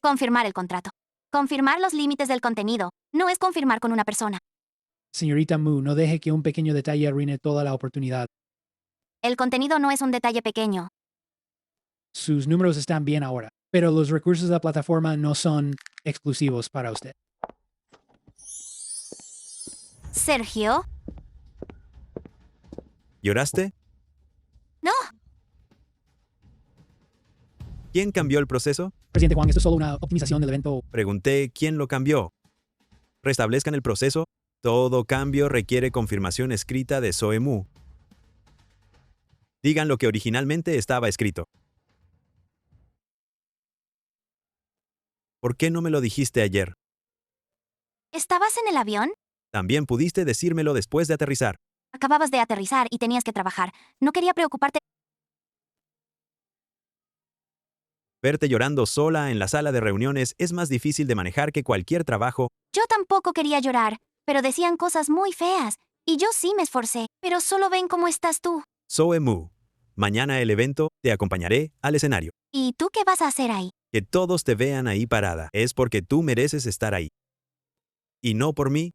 Confirmar el contrato. Confirmar los límites del contenido. No es confirmar con una persona. Señorita Mu, no deje que un pequeño detalle arruine toda la oportunidad. El contenido no es un detalle pequeño. Sus números están bien ahora, pero los recursos de la plataforma no son exclusivos para usted. Sergio. ¿Lloraste? No. ¿Quién cambió el proceso? Presidente Juan, esto es solo una optimización del evento. Pregunté quién lo cambió. Restablezcan el proceso. Todo cambio requiere confirmación escrita de Soe Mu. Digan lo que originalmente estaba escrito. ¿Por qué no me lo dijiste ayer? ¿Estabas en el avión? También pudiste decírmelo después de aterrizar. Acababas de aterrizar y tenías que trabajar. No quería preocuparte. Verte llorando sola en la sala de reuniones es más difícil de manejar que cualquier trabajo. Yo tampoco quería llorar, pero decían cosas muy feas. Y yo sí me esforcé, pero solo ven cómo estás tú. Soe Mu. Mañana el evento, te acompañaré al escenario. ¿Y tú qué vas a hacer ahí? Que todos te vean ahí parada. Es porque tú mereces estar ahí. Y no por mí.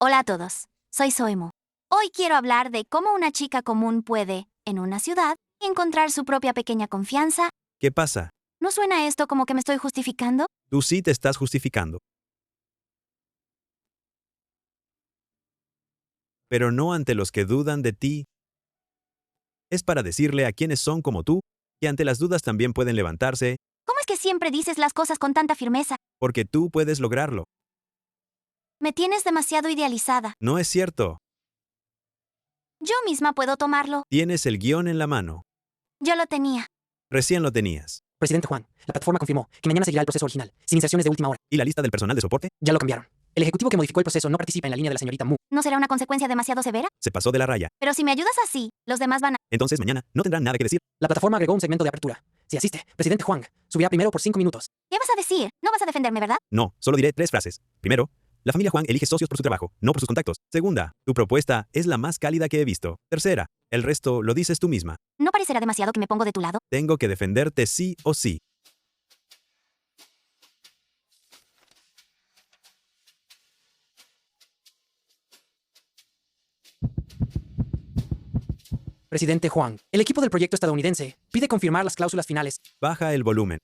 Hola a todos. Soy Soe Mu. Hoy quiero hablar de cómo una chica común puede, en una ciudad, encontrar su propia pequeña confianza. ¿Qué pasa? ¿No suena esto como que me estoy justificando? Tú sí te estás justificando. Pero no ante los que dudan de ti. Es para decirle a quienes son como tú, que ante las dudas también pueden levantarse. ¿Cómo es que siempre dices las cosas con tanta firmeza? Porque tú puedes lograrlo. Me tienes demasiado idealizada. No es cierto. Yo misma puedo tomarlo. Tienes el guión en la mano. Yo lo tenía. Recién lo tenías. Presidente Juan, la plataforma confirmó que mañana seguirá el proceso original, sin inserciones de última hora. ¿Y la lista del personal de soporte? Ya lo cambiaron. El ejecutivo que modificó el proceso no participa en la línea de la señorita Mu. ¿No será una consecuencia demasiado severa? Se pasó de la raya. Pero si me ayudas así, los demás van a... Entonces mañana no tendrán nada que decir. La plataforma agregó un segmento de apertura. Si asiste, presidente Juan, subirá primero por 5 minutos. ¿Qué vas a decir? No vas a defenderme, ¿verdad? No, solo diré 3 frases. Primero, la familia Juan elige socios por su trabajo, no por sus contactos. Segunda, tu propuesta es la más cálida que he visto. Tercera, el resto lo dices tú misma. ¿No parecerá demasiado que me pongo de tu lado? Tengo que defenderte sí o sí. Presidente Juan, el equipo del proyecto estadounidense pide confirmar las cláusulas finales. Baja el volumen.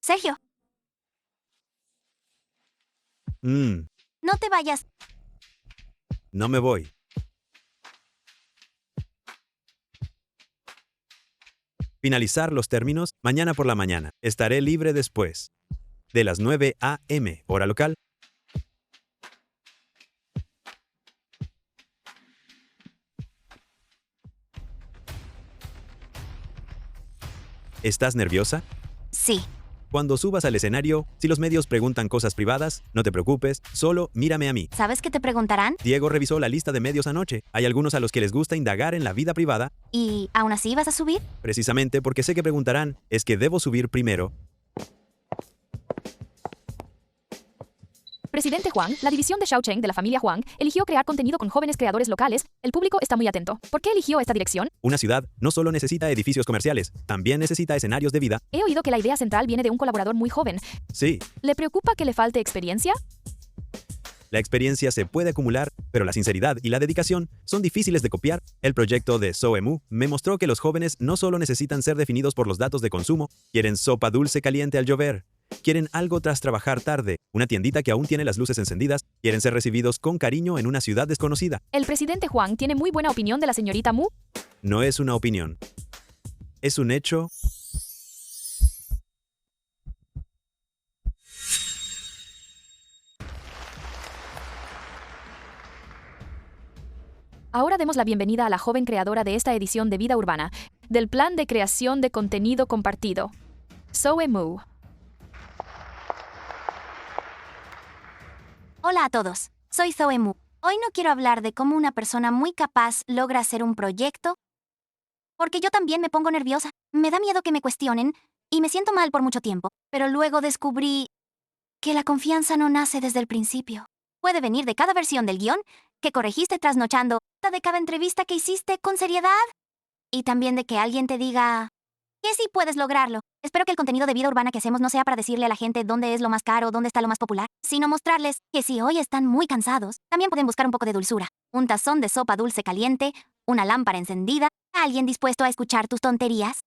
Sergio, no te vayas. No me voy. Finalizar los términos mañana por la mañana. Estaré libre después de las 9 a.m. hora local. ¿Estás nerviosa? Sí. Cuando subas al escenario, si los medios preguntan cosas privadas, no te preocupes, solo mírame a mí. ¿Sabes qué te preguntarán? Diego revisó la lista de medios anoche. Hay algunos a los que les gusta indagar en la vida privada. ¿Y aún así vas a subir? Precisamente porque sé que preguntarán, es que debo subir primero. Presidente Huang, la división de Shaocheng de la familia Huang, eligió crear contenido con jóvenes creadores locales. El público está muy atento. ¿Por qué eligió esta dirección? Una ciudad no solo necesita edificios comerciales, también necesita escenarios de vida. He oído que la idea central viene de un colaborador muy joven. Sí, ¿Le preocupa que le falte experiencia? la experiencia se puede acumular, pero la sinceridad y la dedicación son difíciles de copiar. El proyecto de Soemu me mostró que los jóvenes no solo necesitan ser definidos por los datos de consumo, quieren sopa dulce caliente al llover. Quieren algo tras trabajar tarde, una tiendita que aún tiene las luces encendidas, quieren ser recibidos con cariño en una ciudad desconocida. El presidente Huang tiene muy buena opinión de la señorita Mu. No es una opinión. Es un hecho. Ahora demos la bienvenida a la joven creadora de esta edición de Vida Urbana, del plan de creación de contenido compartido, Soemu. Hola a todos, soy Soemu. Hoy no quiero hablar de cómo una persona muy capaz logra hacer un proyecto, porque yo también me pongo nerviosa. Me da miedo que me cuestionen y me siento mal por mucho tiempo, pero luego descubrí que la confianza no nace desde el principio. Puede venir de cada versión del guión que corregiste trasnochando, de cada entrevista que hiciste con seriedad y también de que alguien te diga que sí puedes lograrlo. Espero que el contenido de Vida Urbana que hacemos no sea para decirle a la gente dónde es lo más caro, dónde está lo más popular, sino mostrarles que si hoy están muy cansados, también pueden buscar un poco de dulzura, un tazón de sopa dulce caliente, una lámpara encendida, alguien dispuesto a escuchar tus tonterías.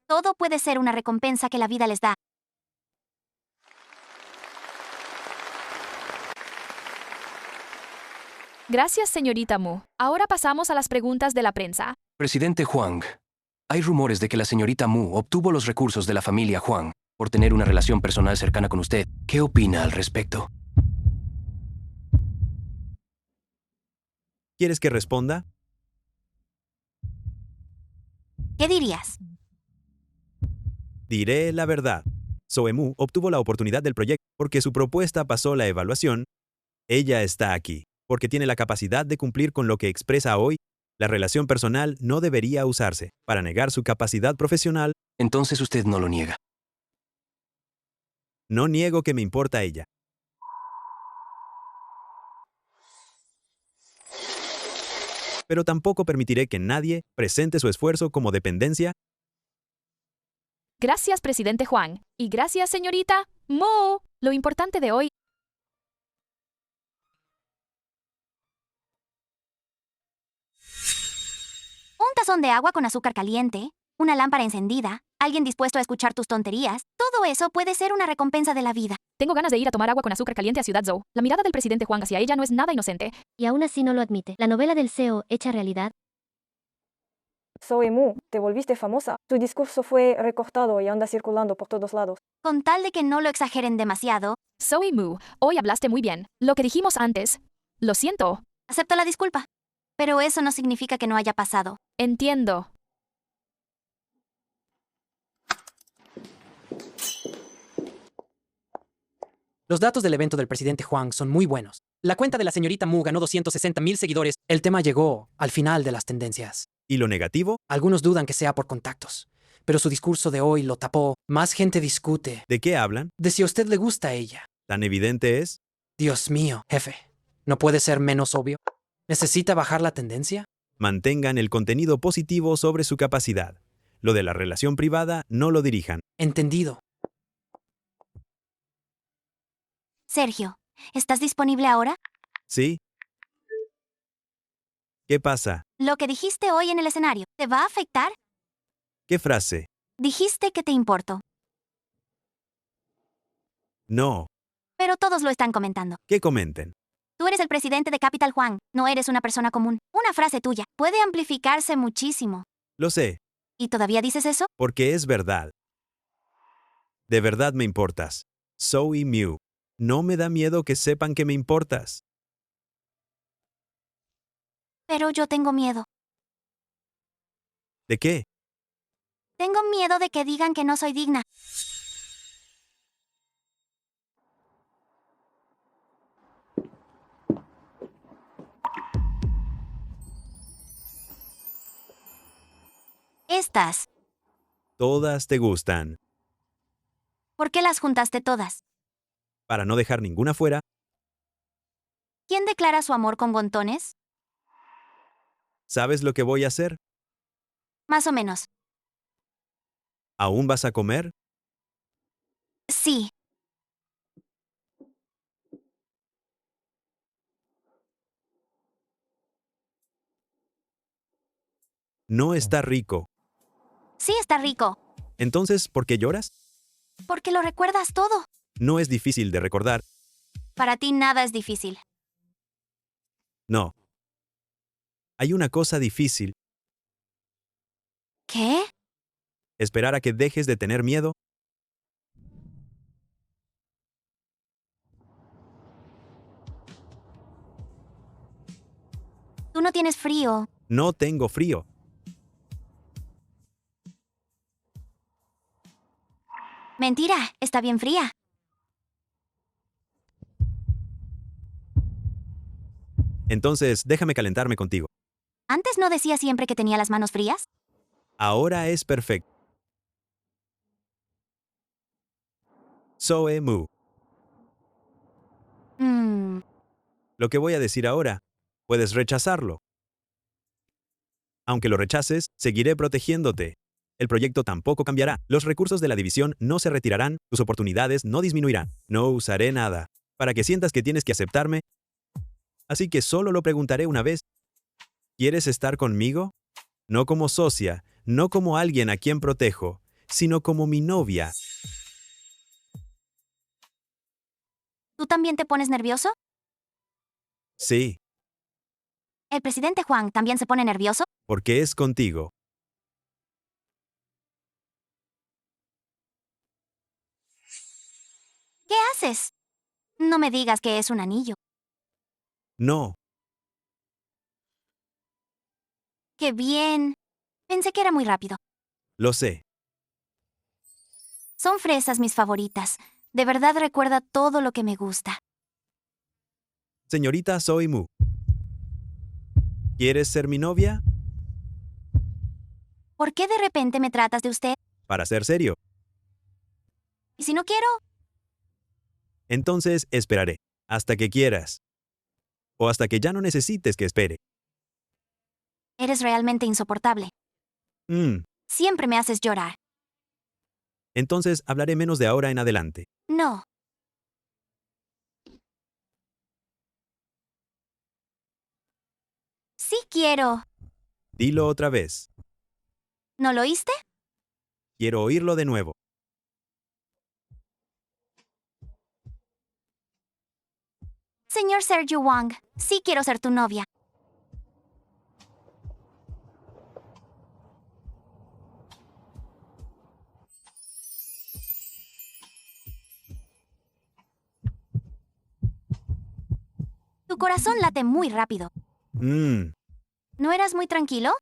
Todo puede ser una recompensa que la vida les da. Gracias, señorita Mu. Ahora pasamos a las preguntas de la prensa. Presidente Huang, hay rumores de que la señorita Mu obtuvo los recursos de la familia Huang por tener una relación personal cercana con usted. ¿Qué opina al respecto? ¿Quieres que responda? ¿Qué dirías? Diré la verdad. Soemu obtuvo la oportunidad del proyecto porque su propuesta pasó la evaluación. Ella está aquí porque tiene la capacidad de cumplir con lo que expresa hoy. La relación personal no debería usarse para negar su capacidad profesional. Entonces usted no lo niega. No niego que me importa ella. Pero tampoco permitiré que nadie presente su esfuerzo como dependencia. Gracias, presidente Huang. Y gracias, señorita Mu. Lo importante de hoy un tazón de agua con azúcar caliente, una lámpara encendida, alguien dispuesto a escuchar tus tonterías, todo eso puede ser una recompensa de la vida. Tengo ganas de ir a tomar agua con azúcar caliente a Ciudad Zhou. La mirada del presidente Huang hacia ella no es nada inocente. Y aún así no lo admite. La novela del CEO hecha realidad. Soemu, te volviste famosa. Tu discurso fue recortado y anda circulando por todos lados. Con tal de que no lo exageren demasiado. Soemu, hoy hablaste muy bien. Lo que dijimos antes. Lo siento. Acepto la disculpa. Pero eso no significa que no haya pasado. Entiendo. Los datos del evento del presidente Huang son muy buenos. La cuenta de la señorita Mu ganó 260,000 seguidores. El tema llegó al final de las tendencias. ¿Y lo negativo? Algunos dudan que sea por contactos. Pero su discurso de hoy lo tapó. Más gente discute. ¿De qué hablan? De si a usted le gusta a ella. ¿Tan evidente es? Dios mío, jefe. ¿No puede ser menos obvio? ¿Necesita bajar la tendencia? Mantengan el contenido positivo sobre su capacidad. Lo de la relación privada no lo dirijan. Entendido. Sergio, ¿estás disponible ahora? ¿Sí? ¿Qué pasa? Lo que dijiste hoy en el escenario, ¿te va a afectar? ¿Qué frase? Dijiste que te importo. No. Pero todos lo están comentando. ¿Qué comenten? Tú eres el presidente de Capital Juan, no eres una persona común. Una frase tuya puede amplificarse muchísimo. Lo sé, ¿Y todavía dices eso? porque es verdad. De verdad me importas. Zoe Mew. No me da miedo que sepan que me importas. Pero yo tengo miedo. ¿De qué? Tengo miedo de que digan que no soy digna. Estas. Todas te gustan. ¿Por qué las juntaste todas? Para no dejar ninguna fuera, ¿Quién declara su amor con gontones? ¿sabes lo que voy a hacer? Más o menos. ¿Aún vas a comer? Sí. No está rico. Sí está rico. Entonces, ¿por qué lloras? Porque lo recuerdas todo. No es difícil de recordar. Para ti nada es difícil. No. Hay una cosa difícil. ¿Qué? Esperar a que dejes de tener miedo. Tú no tienes frío. No tengo frío. Mentira, está bien fría. Entonces, déjame calentarme contigo. ¿Antes no decía siempre que tenía las manos frías? Ahora es perfecto. Zoe Mu. Lo que voy a decir ahora, puedes rechazarlo. Aunque lo rechaces, seguiré protegiéndote. El proyecto tampoco cambiará. Los recursos de la división no se retirarán, tus oportunidades no disminuirán. No usaré nada. Para que sientas que tienes que aceptarme. Así que solo lo preguntaré una vez. ¿Quieres estar conmigo? No como socia, no como alguien a quien protejo, sino como mi novia. ¿Tú también te pones nervioso? Sí, ¿El presidente Juan también se pone nervioso? porque es contigo. ¿Qué haces? No me digas que es un anillo. No, ¡Qué bien! Pensé que era muy rápido. lo sé. Son fresas mis favoritas. De verdad recuerda todo lo que me gusta. Señorita Zoe Mu. ¿Quieres ser mi novia? ¿Por qué de repente me tratas de usted? Para ser serio. ¿Y si no quiero? Entonces esperaré. Hasta que quieras. O hasta que ya no necesites que espere. Eres realmente insoportable. Siempre me haces llorar. Entonces hablaré menos de ahora en adelante. No. Sí quiero. Dilo otra vez. ¿No lo oíste? Quiero oírlo de nuevo. Señor Sergio Wang, sí quiero ser tu novia. Tu corazón late muy rápido. ¿No eras muy tranquilo?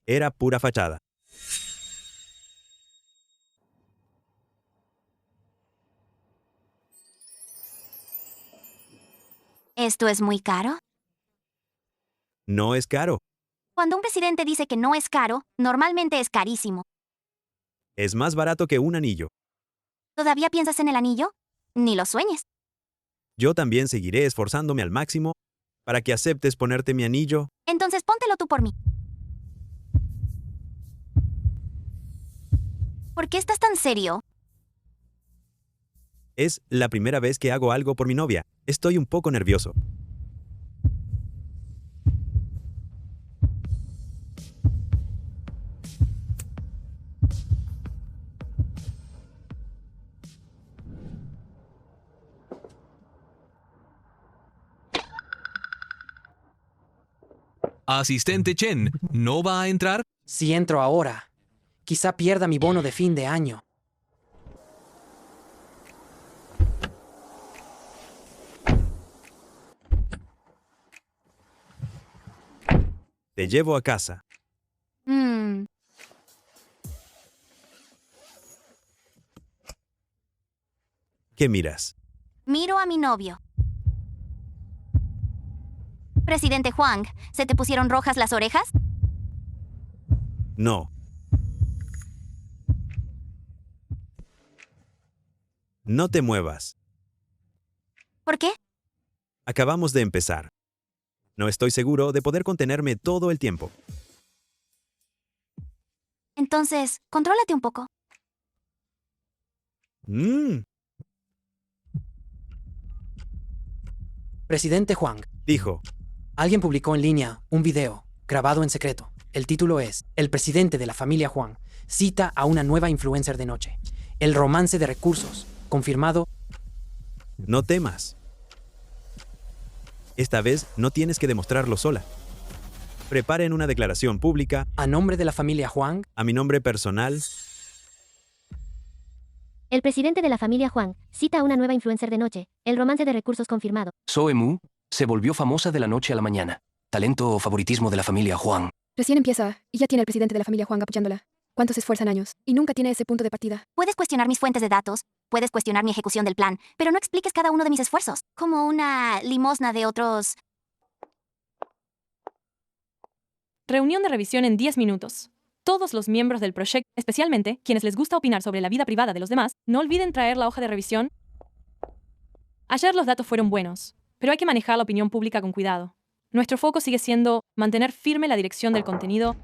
Era pura fachada. ¿Esto es muy caro? No es caro. Cuando un presidente dice que no es caro, normalmente es carísimo. Es más barato que un anillo. ¿Todavía piensas en el anillo? Ni lo sueñes. Yo también seguiré esforzándome al máximo para que aceptes ponerte mi anillo. Entonces póntelo tú por mí. ¿Por qué estás tan serio? Es la primera vez que hago algo por mi novia. Estoy un poco nervioso. Asistente Chen, ¿no va a entrar? Si entro ahora, quizá pierda mi bono de fin de año. Te llevo a casa. ¿Qué miras? Miro a mi novio. Presidente Huang, ¿se te pusieron rojas las orejas? No. No te muevas. ¿Por qué? Acabamos de empezar. No estoy seguro de poder contenerme todo el tiempo. Entonces, contrólate un poco. Presidente Huang, Dijo, alguien publicó en línea un video grabado en secreto. El título es: El presidente de la familia Huang cita a una nueva influencer de noche. El romance de recursos, confirmado. no temas. Esta vez no tienes que demostrarlo sola. Preparen una declaración pública A nombre de la familia Huang, a mi nombre personal. El presidente de la familia Huang cita a una nueva influencer de noche. El romance de recursos confirmado. Zoe Mu se volvió famosa de la noche a la mañana. Talento o favoritismo de la familia Huang. Recién empieza y ya tiene el presidente de la familia Huang apoyándola. ¿Cuántos se esfuerzan años? Y nunca tiene ese punto de partida. Puedes cuestionar mis fuentes de datos, puedes cuestionar mi ejecución del plan, pero no expliques cada uno de mis esfuerzos, como una limosna de otros. Reunión de revisión en 10 minutos. Todos los miembros del proyecto, especialmente quienes les gusta opinar sobre la vida privada de los demás, no olviden traer la hoja de revisión. Ayer los datos fueron buenos, pero hay que manejar la opinión pública con cuidado. Nuestro foco sigue siendo mantener firme la dirección del contenido.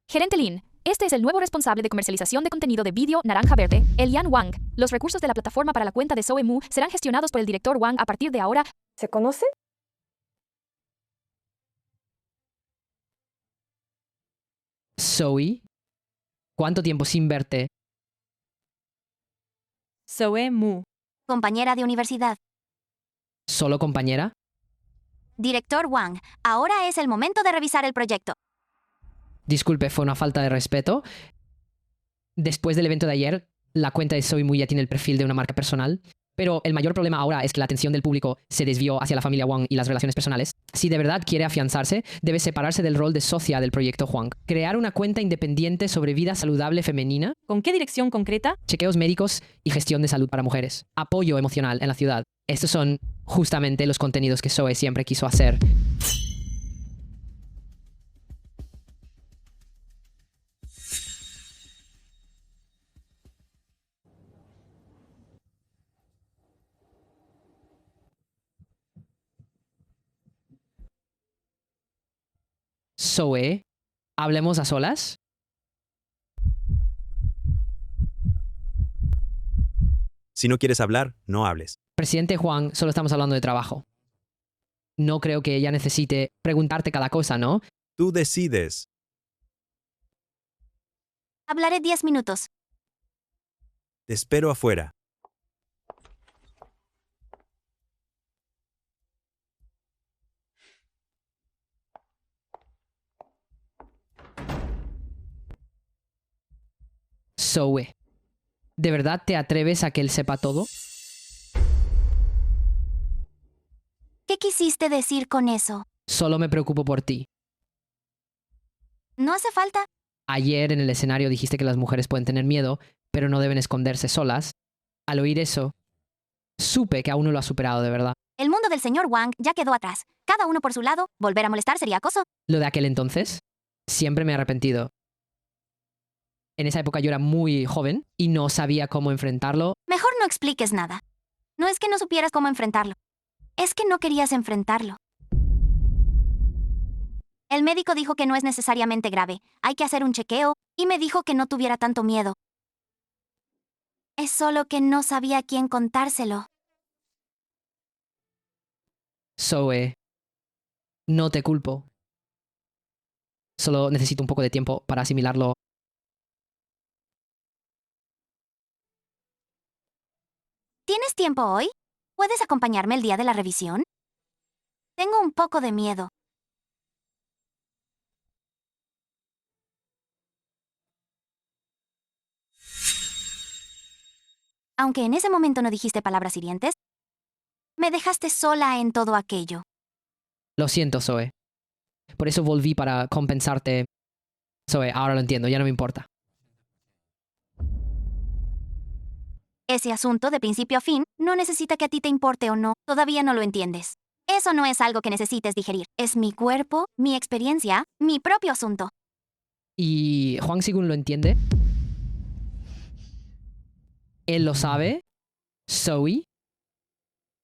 Gerente Lin, este es el nuevo responsable de comercialización de contenido de vídeo Naranja Verde, Elian Wang. Los recursos de la plataforma para la cuenta de Zoe Mu serán gestionados por el director Wang a partir de ahora. ¿Se conoce? Zoe, ¿cuánto tiempo sin verte? Zoe Mu. Compañera de universidad. ¿Solo compañera? Director Wang, ahora es el momento de revisar el proyecto. Disculpe, fue una falta de respeto. Después del evento de ayer, la cuenta de Zoe Mu ya tiene el perfil de una marca personal, pero el mayor problema ahora es que la atención del público se desvió hacia la familia Wang y las relaciones personales. Si de verdad quiere afianzarse, debe separarse del rol de socia del proyecto Huang. Crear una cuenta independiente sobre vida saludable femenina. ¿Con qué dirección concreta? Chequeos médicos y gestión de salud para mujeres. Apoyo emocional en la ciudad. Estos son justamente los contenidos que Zoe siempre quiso hacer. Zoe, ¿hablemos a solas? Si no quieres hablar, no hables. Presidente Huang, solo estamos hablando de trabajo. No creo que ella necesite preguntarte cada cosa, ¿no? Tú decides. Hablaré 10 minutos. Te espero afuera. Zoe, ¿de verdad te atreves a que él sepa todo? ¿Qué quisiste decir con eso? Solo me preocupo por ti. No hace falta. Ayer en el escenario dijiste que las mujeres pueden tener miedo, pero no deben esconderse solas. Al oír eso, supe que aún no lo has superado de verdad. El mundo del señor Wang ya quedó atrás. Cada uno por su lado, volver a molestar sería acoso. Lo de aquel entonces, siempre me he arrepentido. En esa época yo era muy joven y no sabía cómo enfrentarlo. Mejor no expliques nada. No es que no supieras cómo enfrentarlo. Es que no querías enfrentarlo. El médico dijo que no es necesariamente grave. Hay que hacer un chequeo y me dijo que no tuviera tanto miedo. Es solo que no sabía a quién contárselo. Zoe, no te culpo. Solo necesito un poco de tiempo para asimilarlo. ¿Tienes tiempo hoy? ¿Puedes acompañarme el día de la revisión? Tengo un poco de miedo. Aunque en ese momento no dijiste palabras hirientes, me dejaste sola en todo aquello. Lo siento, Zoe. Por eso volví para compensarte. Zoe, ahora lo entiendo, ya no me importa. Ese asunto, de principio a fin, no necesita que a ti te importe o no. Todavía no lo entiendes. Eso no es algo que necesites digerir. Es mi cuerpo, mi experiencia, mi propio asunto. ¿Y Juan Sigun lo entiende? ¿Él lo sabe? Zoe,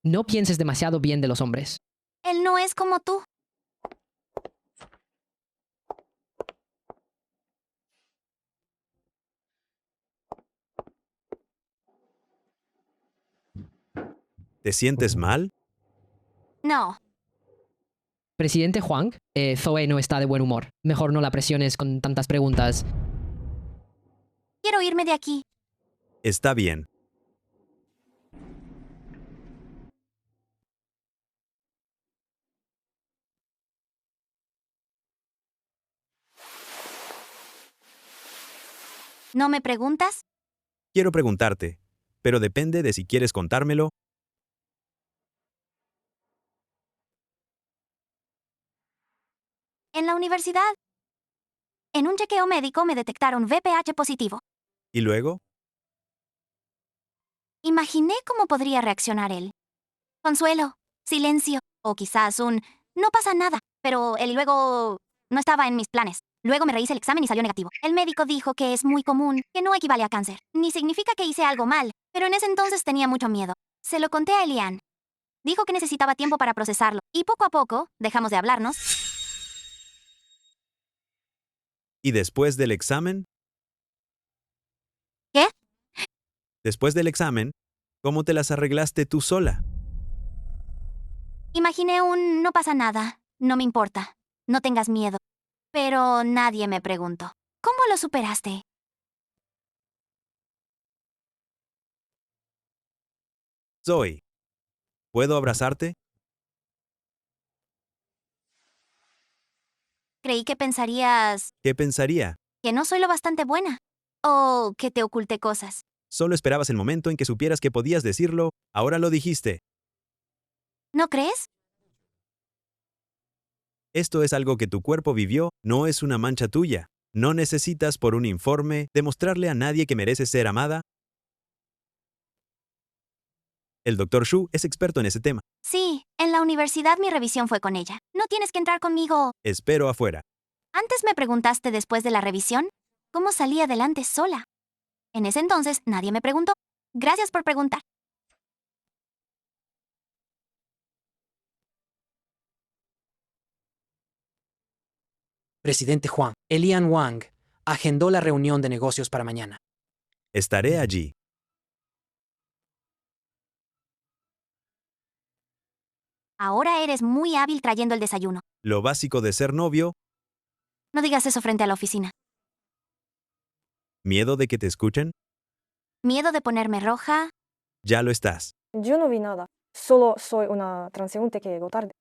no pienses demasiado bien de los hombres. Él no es como tú. ¿Te sientes mal? No. Presidente Juan, Zoe no está de buen humor. Mejor no la presiones con tantas preguntas. Quiero irme de aquí. Está bien. ¿No me preguntas? Quiero preguntarte, pero depende de si quieres contármelo. En la universidad. En un chequeo médico me detectaron VPH positivo. ¿Y luego? Imaginé cómo podría reaccionar él. Consuelo, silencio, o quizás un no pasa nada, pero él luego no estaba en mis planes. Luego me rehice el examen y salió negativo. El médico dijo que es muy común, que no equivale a cáncer, ni significa que hice algo mal, pero en ese entonces tenía mucho miedo. Se lo conté a Elian. Dijo que necesitaba tiempo para procesarlo, y poco a poco dejamos de hablarnos. ¿Y después del examen? ¿Qué? Después del examen, ¿cómo te las arreglaste tú sola? Imaginé un no pasa nada, no me importa, no tengas miedo. Pero nadie me preguntó. ¿Cómo lo superaste? Zoe, ¿puedo abrazarte? Creí que pensarías ¿Qué pensaría? que no soy lo bastante buena. O que te oculté cosas. Solo esperabas el momento en que supieras que podías decirlo, ahora lo dijiste. ¿No crees? Esto es algo que tu cuerpo vivió, no es una mancha tuya. No necesitas por un informe demostrarle a nadie que mereces ser amada. El Dr. Shu es experto en ese tema. Sí, en la universidad mi revisión fue con ella. No tienes que entrar conmigo. Espero afuera. Antes me preguntaste después de la revisión cómo salí adelante sola. En ese entonces nadie me preguntó. Gracias por preguntar. Presidente Juan, Elian Wang agendó la reunión de negocios para mañana. Estaré allí. Ahora eres muy hábil trayendo el desayuno. Lo básico de ser novio, No digas eso frente a la oficina. miedo de que te escuchen, Miedo de ponerme roja. ya lo estás. Yo no vi nada. Solo soy una transeúnte que llegó tarde.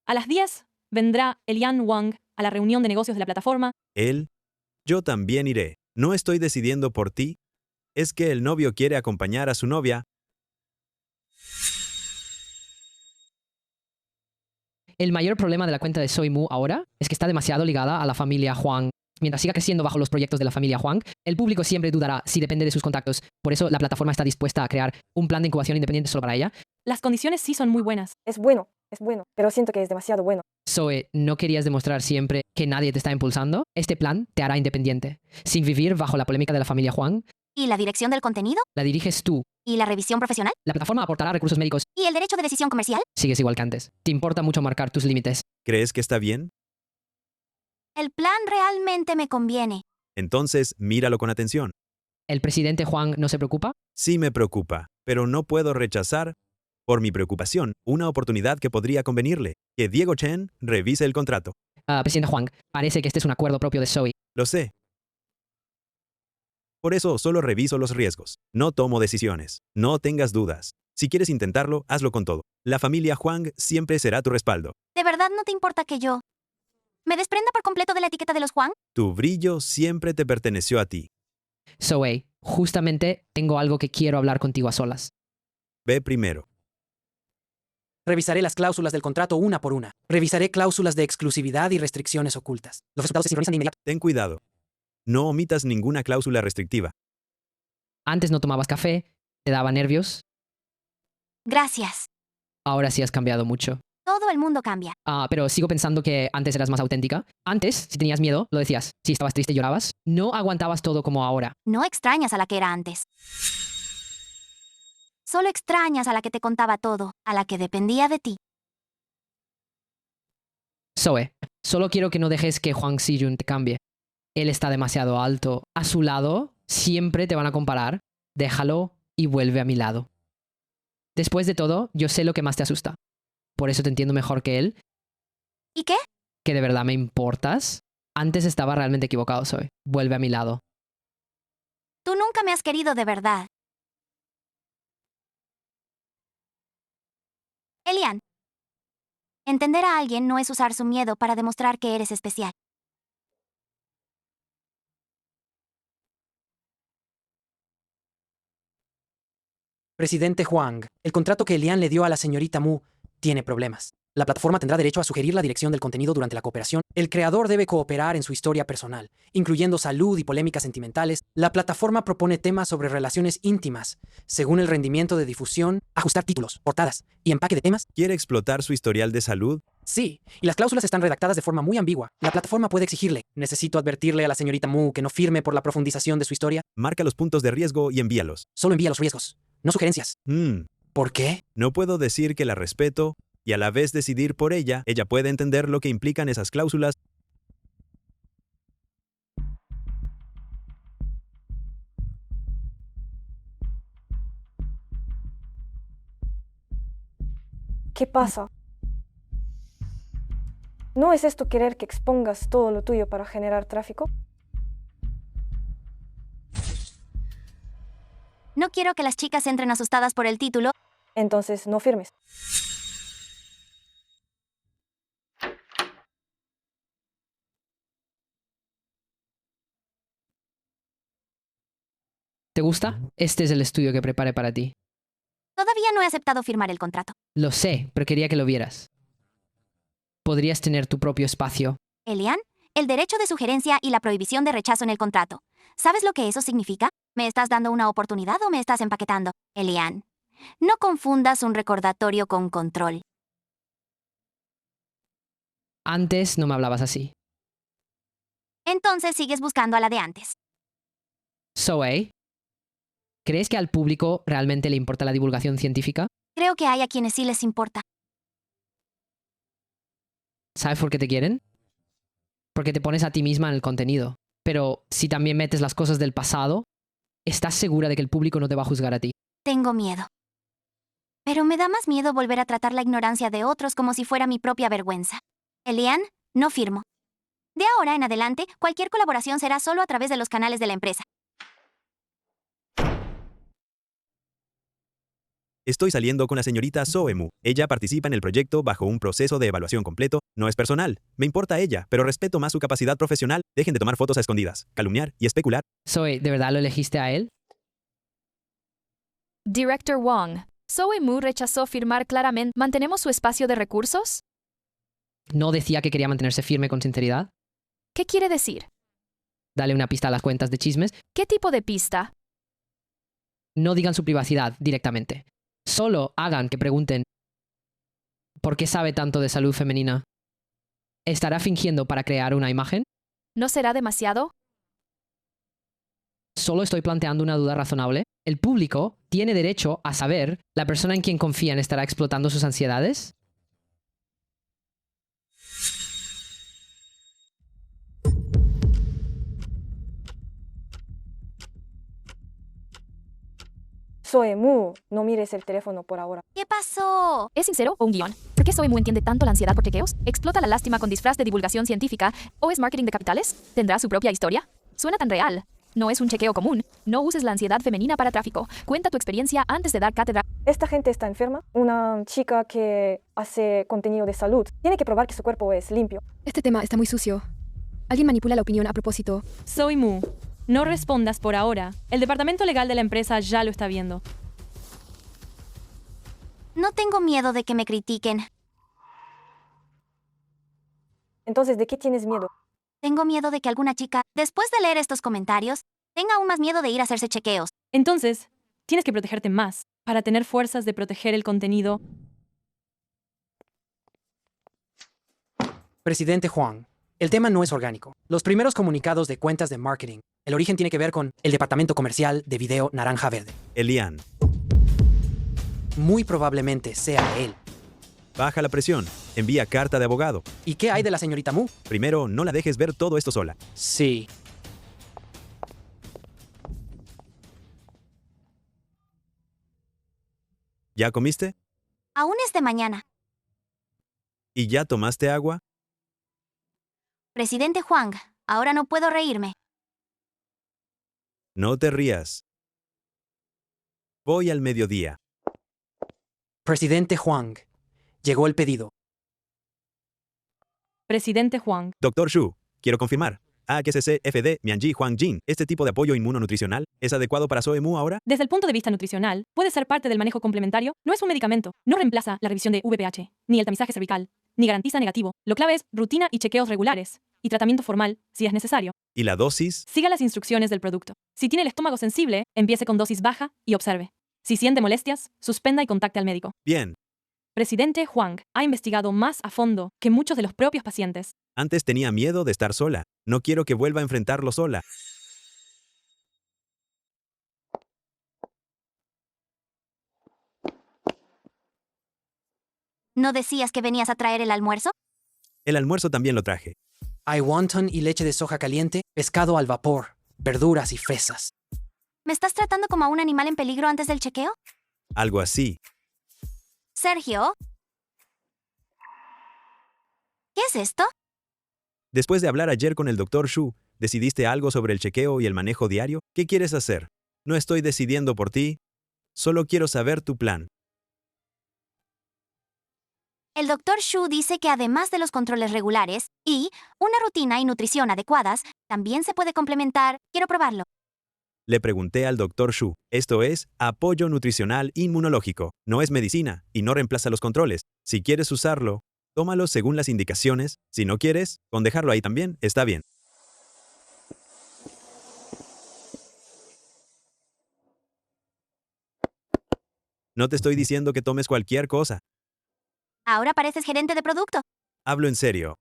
A las 10 vendrá Elian Wang a la reunión de negocios de la plataforma. Él, yo también iré. No estoy decidiendo por ti. Es que el novio quiere acompañar a su novia. El mayor problema de la cuenta de Zoe Mu ahora es que está demasiado ligada a la familia Huang. Mientras siga creciendo bajo los proyectos de la familia Huang, el público siempre dudará si depende de sus contactos. Por eso la plataforma está dispuesta a crear un plan de incubación independiente solo para ella. Las condiciones sí son muy buenas. Es bueno, pero siento que es demasiado bueno. Zoe, ¿no querías demostrar siempre que nadie te está impulsando? Este plan te hará independiente, sin vivir bajo la polémica de la familia Huang. ¿Y la dirección del contenido? La diriges tú. ¿Y la revisión profesional? La plataforma aportará recursos médicos. ¿Y el derecho de decisión comercial? Sigues igual que antes. Te importa mucho marcar tus límites. ¿Crees que está bien? El plan realmente me conviene. Entonces, míralo con atención. ¿El presidente Huang no se preocupa? Sí me preocupa, pero no puedo rechazar, por mi preocupación, una oportunidad que podría convenirle. Que Diego Chen revise el contrato. Presidente Huang, parece que este es un acuerdo propio de Zoe. Lo sé. Por eso solo reviso los riesgos. No tomo decisiones. No tengas dudas. Si quieres intentarlo, hazlo con todo. La familia Huang siempre será tu respaldo. ¿De verdad no te importa que yo me desprenda por completo de la etiqueta de los Huang? Tu brillo siempre te perteneció a ti. Zoe, justamente tengo algo que quiero hablar contigo a solas. Ve primero. Revisaré las cláusulas del contrato una por una. Revisaré cláusulas de exclusividad y restricciones ocultas. Los resultados se sincronizan de inmediato. Ten cuidado. No omitas ninguna cláusula restrictiva. Antes no tomabas café, te daba nervios. Gracias. Ahora sí has cambiado mucho. Todo el mundo cambia. Pero sigo pensando que antes eras más auténtica. Antes, si tenías miedo, lo decías. Si estabas triste, llorabas. No aguantabas todo como ahora. No extrañas a la que era antes. Solo extrañas a la que te contaba todo, a la que dependía de ti. Zoe, solo quiero que no dejes que Hwang Si-jun te cambie. Él está demasiado alto. A su lado, siempre te van a comparar. Déjalo y vuelve a mi lado. Después de todo, yo sé lo que más te asusta. Por eso te entiendo mejor que él. ¿Y qué? Que de verdad me importas. Antes estaba realmente equivocado, Zoe. Vuelve a mi lado. Tú nunca me has querido de verdad. Elian. Entender a alguien no es usar su miedo para demostrar que eres especial. Presidente Hwang, el contrato que Elian le dio a la señorita Mu tiene problemas. La plataforma tendrá derecho a sugerir la dirección del contenido durante la cooperación. El creador debe cooperar en su historia personal, incluyendo salud y polémicas sentimentales. La plataforma propone temas sobre relaciones íntimas, según el rendimiento de difusión, ajustar títulos, portadas y empaque de temas. ¿Quiere explotar su historial de salud? Sí, y las cláusulas están redactadas de forma muy ambigua. La plataforma puede exigirle: necesito advertirle a la señorita Mu que no firme por la profundización de su historia. Marca los puntos de riesgo y envíalos. Solo envía los riesgos, no sugerencias. ¿Por qué? No puedo decir que la respeto y a la vez decidir por ella. Ella puede entender lo que implican esas cláusulas. ¿Qué pasa? ¿No es esto querer que expongas todo lo tuyo para generar tráfico? No quiero que las chicas entren asustadas por el título. Entonces no firmes. ¿Te gusta? Este es el estudio que preparé para ti. Todavía no he aceptado firmar el contrato. Lo sé, pero quería que lo vieras. Podrías tener tu propio espacio. Elian, el derecho de sugerencia y la prohibición de rechazo en el contrato. ¿Sabes lo que eso significa? ¿Me estás dando una oportunidad o me estás empaquetando? Elian, no confundas un recordatorio con control. Antes no me hablabas así. Entonces sigues buscando a la de antes. Zoe, ¿crees que al público realmente le importa la divulgación científica? Creo que hay a quienes sí les importa. ¿Sabes por qué te quieren? Porque te pones a ti misma en el contenido. Pero si también metes las cosas del pasado, ¿estás segura de que el público no te va a juzgar a ti? Tengo miedo. Pero me da más miedo volver a tratar la ignorancia de otros como si fuera mi propia vergüenza. Elian, no firmo. De ahora en adelante, cualquier colaboración será solo a través de los canales de la empresa. Estoy saliendo con la señorita Zoe Mu. Ella participa en el proyecto bajo un proceso de evaluación completo. No es personal. Me importa ella, pero respeto más su capacidad profesional. Dejen de tomar fotos a escondidas, calumniar y especular. Zoe, ¿de verdad lo elegiste a él? Director Wong. Zoe Mu rechazó firmar claramente. ¿Mantenemos su espacio de recursos? ¿No decía que quería mantenerse firme con sinceridad? ¿Qué quiere decir? Dale una pista a las cuentas de chismes. ¿Qué tipo de pista? No digan su privacidad directamente. Solo hagan que pregunten ¿por qué sabe tanto de salud femenina? ¿Estará fingiendo para crear una imagen? ¿No será demasiado? Solo estoy planteando una duda razonable. ¿El público tiene derecho a saber la persona en quien confían estará explotando sus ansiedades? Zoe Mu, no mires el teléfono por ahora. ¿Qué pasó? ¿Es sincero o un guión? ¿Por qué Zoe Mu entiende tanto la ansiedad por chequeos? ¿Explota la lástima con disfraz de divulgación científica? ¿O es marketing de capitales? ¿Tendrá su propia historia? Suena tan real. No es un chequeo común. No uses la ansiedad femenina para tráfico. Cuenta tu experiencia antes de dar cátedra. Esta gente está enferma. Una chica que hace contenido de salud tiene que probar que su cuerpo es limpio. Este tema está muy sucio. Alguien manipula la opinión a propósito. Zoe Mu, No respondas por ahora. El departamento legal de la empresa ya lo está viendo. No tengo miedo de que me critiquen. Entonces, ¿de qué tienes miedo? Tengo miedo de que alguna chica, después de leer estos comentarios, tenga aún más miedo de ir a hacerse chequeos. Entonces, tienes que protegerte más para tener fuerzas de proteger el contenido. Presidente Huang, el tema no es orgánico. Los primeros comunicados de cuentas de marketing, el origen tiene que ver con el departamento comercial de video naranja verde. Elian, Muy probablemente sea él. baja la presión. Envía carta de abogado. ¿Y qué hay de la señorita Mu? Primero, no la dejes ver todo esto sola. Sí. ¿Ya comiste? Aún es de mañana. ¿Y ya tomaste agua? Presidente Huang, ahora no puedo reírme. No te rías. Voy al mediodía. Presidente Huang, llegó el pedido. Presidente Huang. Dr. Shu, quiero confirmar. AXCC-FD Mianji Huang Jin, ¿este tipo de apoyo inmunonutricional es adecuado para Soemu ahora? Desde el punto de vista nutricional, puede ser parte del manejo complementario. No es un medicamento. No reemplaza la revisión de VPH, ni el tamizaje cervical, ni garantiza negativo. Lo clave es rutina y chequeos regulares. Y tratamiento formal, si es necesario. ¿Y la dosis? Siga las instrucciones del producto. Si tiene el estómago sensible, empiece con dosis baja y observe. Si siente molestias, suspenda y contacte al médico. Bien. Presidente Huang ha investigado más a fondo que muchos de los propios pacientes. Antes tenía miedo de estar sola. No quiero que vuelva a enfrentarlo sola. ¿No decías que venías a traer el almuerzo? El almuerzo también lo traje. Hay wonton y leche de soja caliente, pescado al vapor, verduras y fresas. ¿Me estás tratando como a un animal en peligro antes del chequeo? Algo así. Sergio. ¿Qué es esto? Después de hablar ayer con el Dr. Shu, ¿decidiste algo sobre el chequeo y el manejo diario? ¿Qué quieres hacer? No estoy decidiendo por ti. Solo quiero saber tu plan. El Dr. Shu dice que además de los controles regulares y una rutina y nutrición adecuadas, también se puede complementar. Quiero probarlo. Le pregunté al Dr. Shu. Esto es apoyo nutricional inmunológico. No es medicina y no reemplaza los controles. Si quieres usarlo, tómalo según las indicaciones. Si no quieres, con dejarlo ahí también está bien. No te estoy diciendo que tomes cualquier cosa. Ahora pareces gerente de producto. Hablo en serio.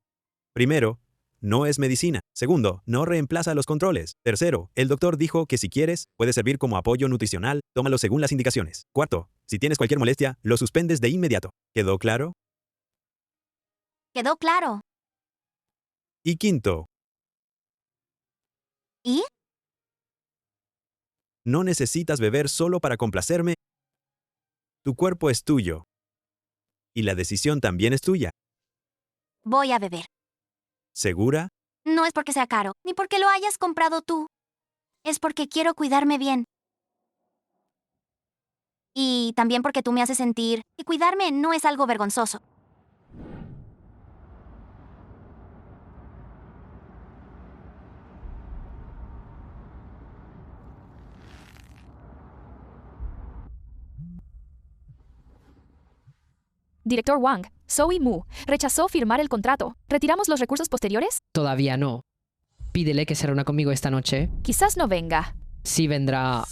Primero, no es medicina. Segundo, no reemplaza los controles. Tercero, el doctor dijo que si quieres, puede servir como apoyo nutricional. Tómalo según las indicaciones. Cuarto, si tienes cualquier molestia, lo suspendes de inmediato. ¿Quedó claro? Quedó claro. Y quinto, ¿Y? no necesitas beber solo para complacerme. Tu cuerpo es tuyo. Y la decisión también es tuya. Voy a beber. ¿Segura? No es porque sea caro, ni porque lo hayas comprado tú. Es porque quiero cuidarme bien. Y también porque tú me haces sentir que cuidarme no es algo vergonzoso. Director Wang, Soemu rechazó firmar el contrato. ¿Retiramos los recursos posteriores? Todavía no. Pídele que se reúna conmigo esta noche. Quizás no venga. Sí vendrá.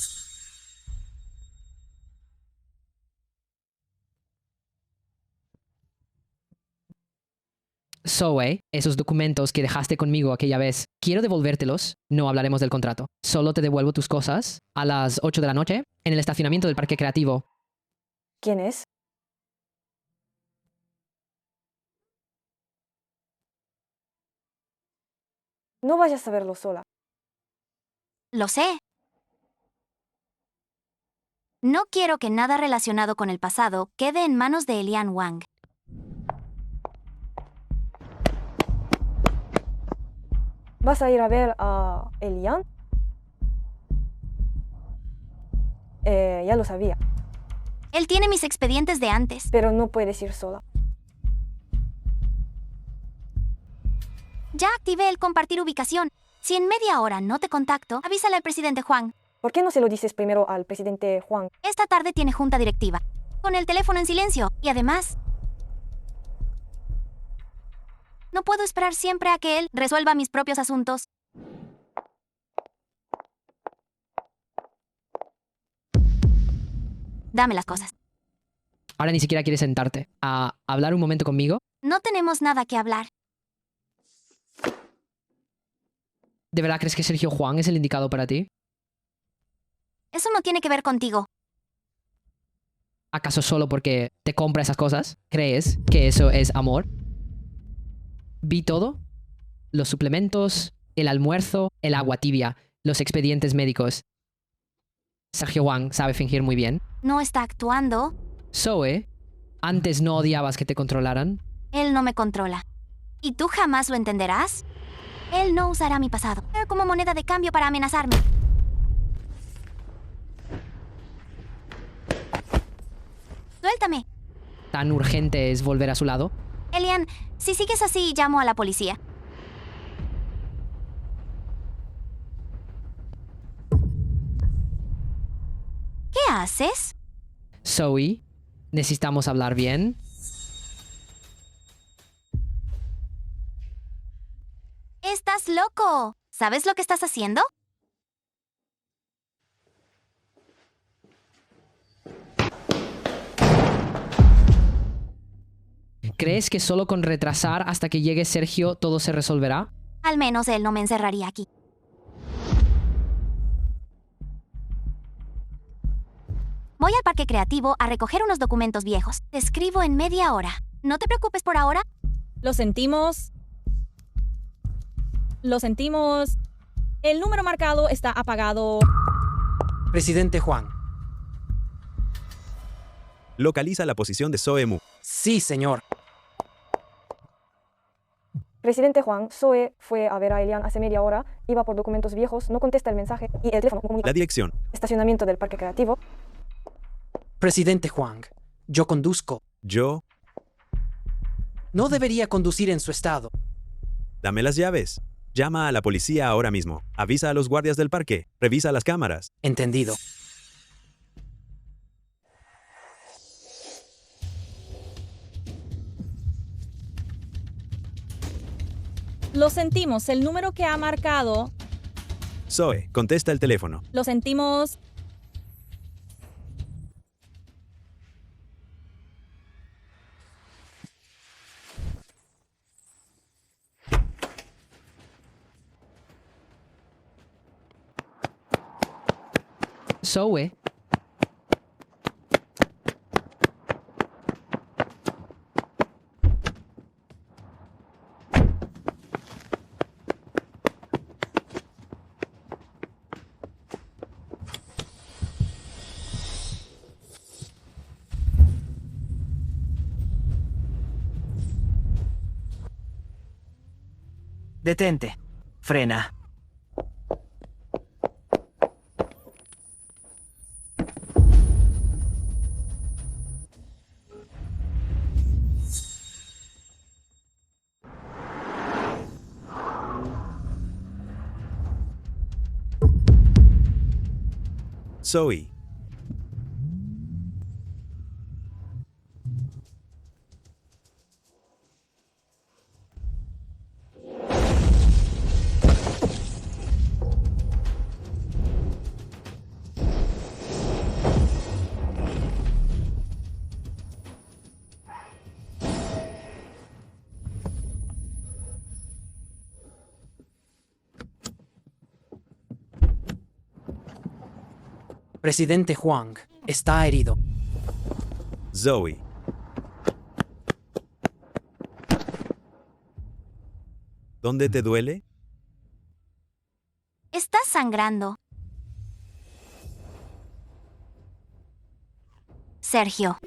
Zoe, esos documentos que dejaste conmigo aquella vez, quiero devolvértelos. No hablaremos del contrato. Solo te devuelvo tus cosas a las 8 de la noche en el estacionamiento del Parque Creativo. ¿Quién es? No vayas a verlo sola. Lo sé. No quiero que nada relacionado con el pasado quede en manos de Elian Wang. ¿Vas a ir a ver a Elian? Ya lo sabía. Él tiene mis expedientes de antes. Pero no puedes ir sola. Ya activé el compartir ubicación. Si en media hora no te contacto, avísale al presidente Juan. ¿Por qué no se lo dices primero al presidente Juan? Esta tarde tiene junta directiva. Con el teléfono en silencio. Y además, no puedo esperar siempre a que él resuelva mis propios asuntos. Dame las cosas. Ahora ni siquiera quieres sentarte a hablar un momento conmigo. No tenemos nada que hablar. ¿De verdad crees que Sergio Juan es el indicado para ti? Eso no tiene que ver contigo. ¿Acaso solo porque te compra esas cosas? ¿Crees que eso es amor? Vi todo. Los suplementos, el almuerzo, el agua tibia, los expedientes médicos. Sergio Juan sabe fingir muy bien. No está actuando. Zoe, ¿antes no odiabas que te controlaran? Él no me controla. ¿Y tú jamás lo entenderás? Él no usará mi pasado como moneda de cambio para amenazarme. Suéltame. ¿Tan urgente es volver a su lado? Elian, si sigues así, llamo a la policía. ¿Qué haces? Zoe, necesitamos hablar bien. ¡Estás loco! ¿Sabes lo que estás haciendo? ¿Crees que solo con retrasar hasta que llegue Sergio todo se resolverá? Al menos él no me encerraría aquí. Voy al parque creativo a recoger unos documentos viejos. Te escribo en media hora. No te preocupes por ahora. Lo sentimos. Lo sentimos. El número marcado está apagado. Presidente Juan. Localiza la posición de Zoe Mu. Sí, señor. Presidente Juan, Zoe fue a ver a Elian hace media hora, iba por documentos viejos, no contesta el mensaje y el teléfono comunica. La dirección. Estacionamiento del parque creativo. Presidente Juan, yo conduzco. Yo. No debería conducir en su estado. Dame las llaves. Llama a la policía ahora mismo. Avisa a los guardias del parque. Revisa las cámaras. Entendido. Lo sentimos. El número que ha marcado. Zoe, contesta el teléfono. Lo sentimos. Zoe. Detente. Frena. Zoe. Presidente Juan está herido. Zoe. ¿Dónde te duele? Estás sangrando. Sergio.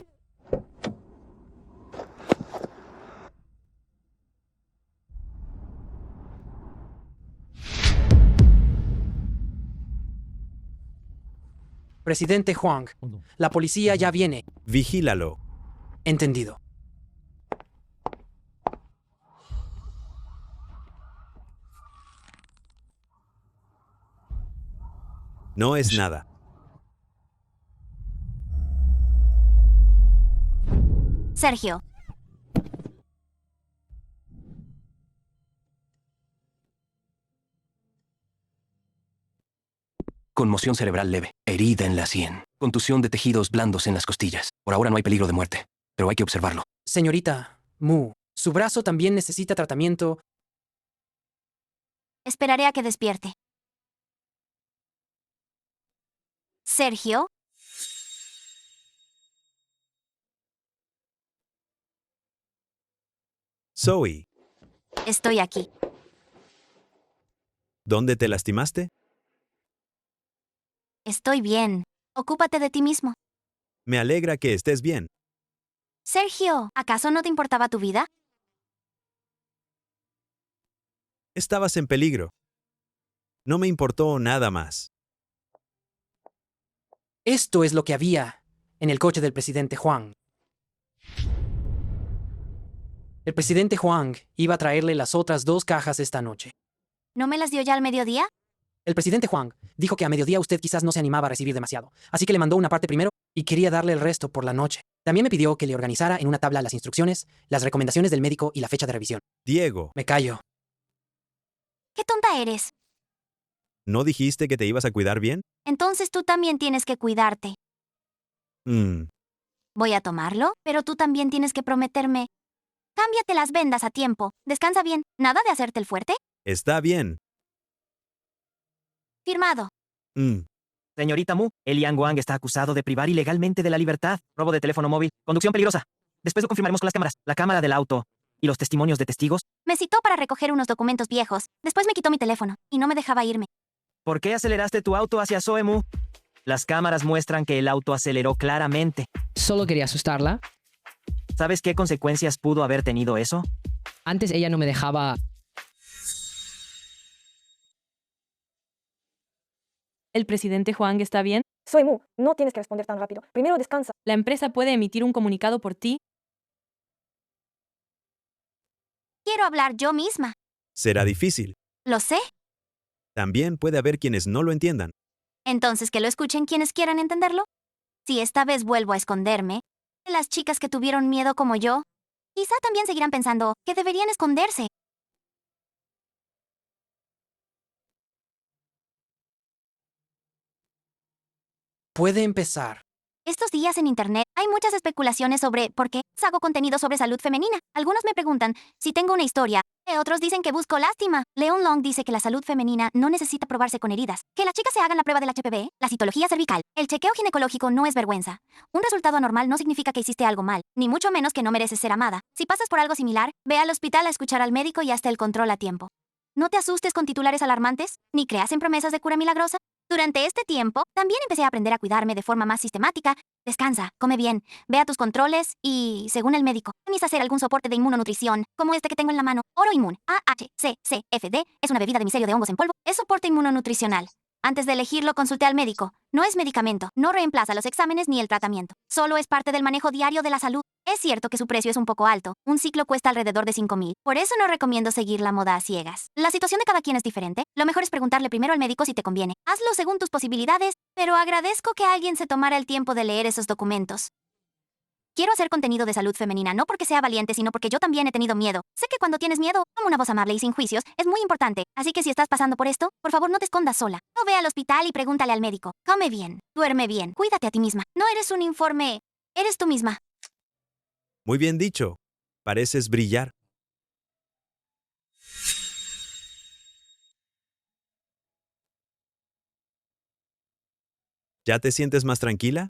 Presidente Juan, la policía ya viene. Vigílalo. Entendido. No es nada. Sergio. Conmoción cerebral leve, herida en la sien, contusión de tejidos blandos en las costillas. Por ahora no hay peligro de muerte, pero hay que observarlo. Señorita Mu, su brazo también necesita tratamiento. Esperaré a que despierte. Sergio. Zoe, Estoy aquí. ¿dónde te lastimaste? Estoy bien. Ocúpate de ti mismo. Me alegra que estés bien. Sergio, ¿acaso no te importaba tu vida? Estabas en peligro. No me importó nada más. Esto es lo que había en el coche del presidente Huang. El presidente Huang iba a traerle las otras 2 cajas esta noche. ¿No me las dio ya al mediodía? El presidente Huang dijo que a mediodía usted quizás no se animaba a recibir demasiado, así que le mandó una parte primero y quería darle el resto por la noche. También me pidió que le organizara en una tabla las instrucciones, las recomendaciones del médico y la fecha de revisión. Diego, Me callo. ¿Qué tonta eres? ¿no dijiste que te ibas a cuidar bien? Entonces tú también tienes que cuidarte. Voy a tomarlo, pero tú también tienes que prometerme. Cámbiate las vendas a tiempo. Descansa bien. ¿Nada de hacerte el fuerte? Está bien. Firmado. Señorita Mu, Elian Wang está acusado de privar ilegalmente de la libertad, robo de teléfono móvil, conducción peligrosa. Después lo confirmaremos con las cámaras, la cámara del auto y los testimonios de testigos. Me citó para recoger unos documentos viejos. Después me quitó mi teléfono y no me dejaba irme. ¿Por qué aceleraste tu auto hacia Zoe Mu? Las cámaras muestran que el auto aceleró claramente. Solo quería asustarla. ¿Sabes qué consecuencias pudo haber tenido eso? Antes ella no me dejaba... ¿El presidente Huang está bien? Soy Mu, no tienes que responder tan rápido. Primero descansa. ¿La empresa puede emitir un comunicado por ti? Quiero hablar yo misma. Será difícil. Lo sé. También puede haber quienes no lo entiendan. Entonces que lo escuchen quienes quieran entenderlo. Si esta vez vuelvo a esconderme, las chicas que tuvieron miedo como yo, quizá también seguirán pensando que deberían esconderse. Puede empezar. Estos días en Internet hay muchas especulaciones sobre por qué hago contenido sobre salud femenina. Algunos me preguntan si tengo una historia, otros dicen que busco lástima. Leon Long dice que la salud femenina no necesita probarse con heridas, que las chicas se hagan la prueba del HPV, la citología cervical. El chequeo ginecológico no es vergüenza. Un resultado anormal no significa que hiciste algo mal, ni mucho menos que no mereces ser amada. Si pasas por algo similar, ve al hospital a escuchar al médico y hasta el control a tiempo. No te asustes con titulares alarmantes, ni creas en promesas de cura milagrosa. Durante este tiempo, también empecé a aprender a cuidarme de forma más sistemática. Descansa, come bien, ve a tus controles y, según el médico, necesitas hacer algún soporte de inmunonutrición, como este que tengo en la mano. Oro Inmun, AHCCFD, es una bebida de micelio de hongos en polvo. Es soporte inmunonutricional. Antes de elegirlo, consulté al médico. No es medicamento, no reemplaza los exámenes ni el tratamiento. Solo es parte del manejo diario de la salud. Es cierto que su precio es un poco alto. Un ciclo cuesta alrededor de 5,000. Por eso no recomiendo seguir la moda a ciegas. La situación de cada quien es diferente. Lo mejor es preguntarle primero al médico si te conviene. Hazlo según tus posibilidades, pero agradezco que alguien se tomara el tiempo de leer esos documentos. Quiero hacer contenido de salud femenina no porque sea valiente, sino porque yo también he tenido miedo. Sé que cuando tienes miedo, como una voz amable y sin juicios, es muy importante. Así que si estás pasando por esto, por favor no te escondas sola. No ve al hospital y pregúntale al médico. Come bien, duerme bien, cuídate a ti misma. No eres un informe, eres tú misma. Muy bien dicho. Pareces brillar. ¿Ya te sientes más tranquila?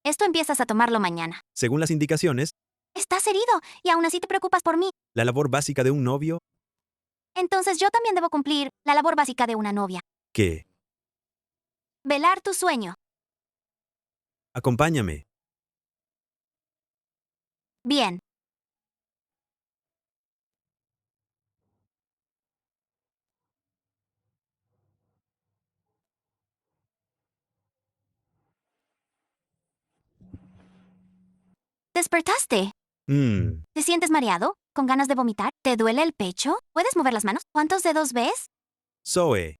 Esto empiezas a tomarlo mañana. Según las indicaciones, Estás herido y aún así te preocupas por mí. la labor básica de un novio, Entonces yo también debo cumplir la labor básica de una novia. ¿qué? Velar tu sueño. Acompáñame. Bien. ¿Despertaste? ¿Te sientes mareado? ¿Con ganas de vomitar? ¿Te duele el pecho? ¿Puedes mover las manos? ¿Cuántos dedos ves? Zoe,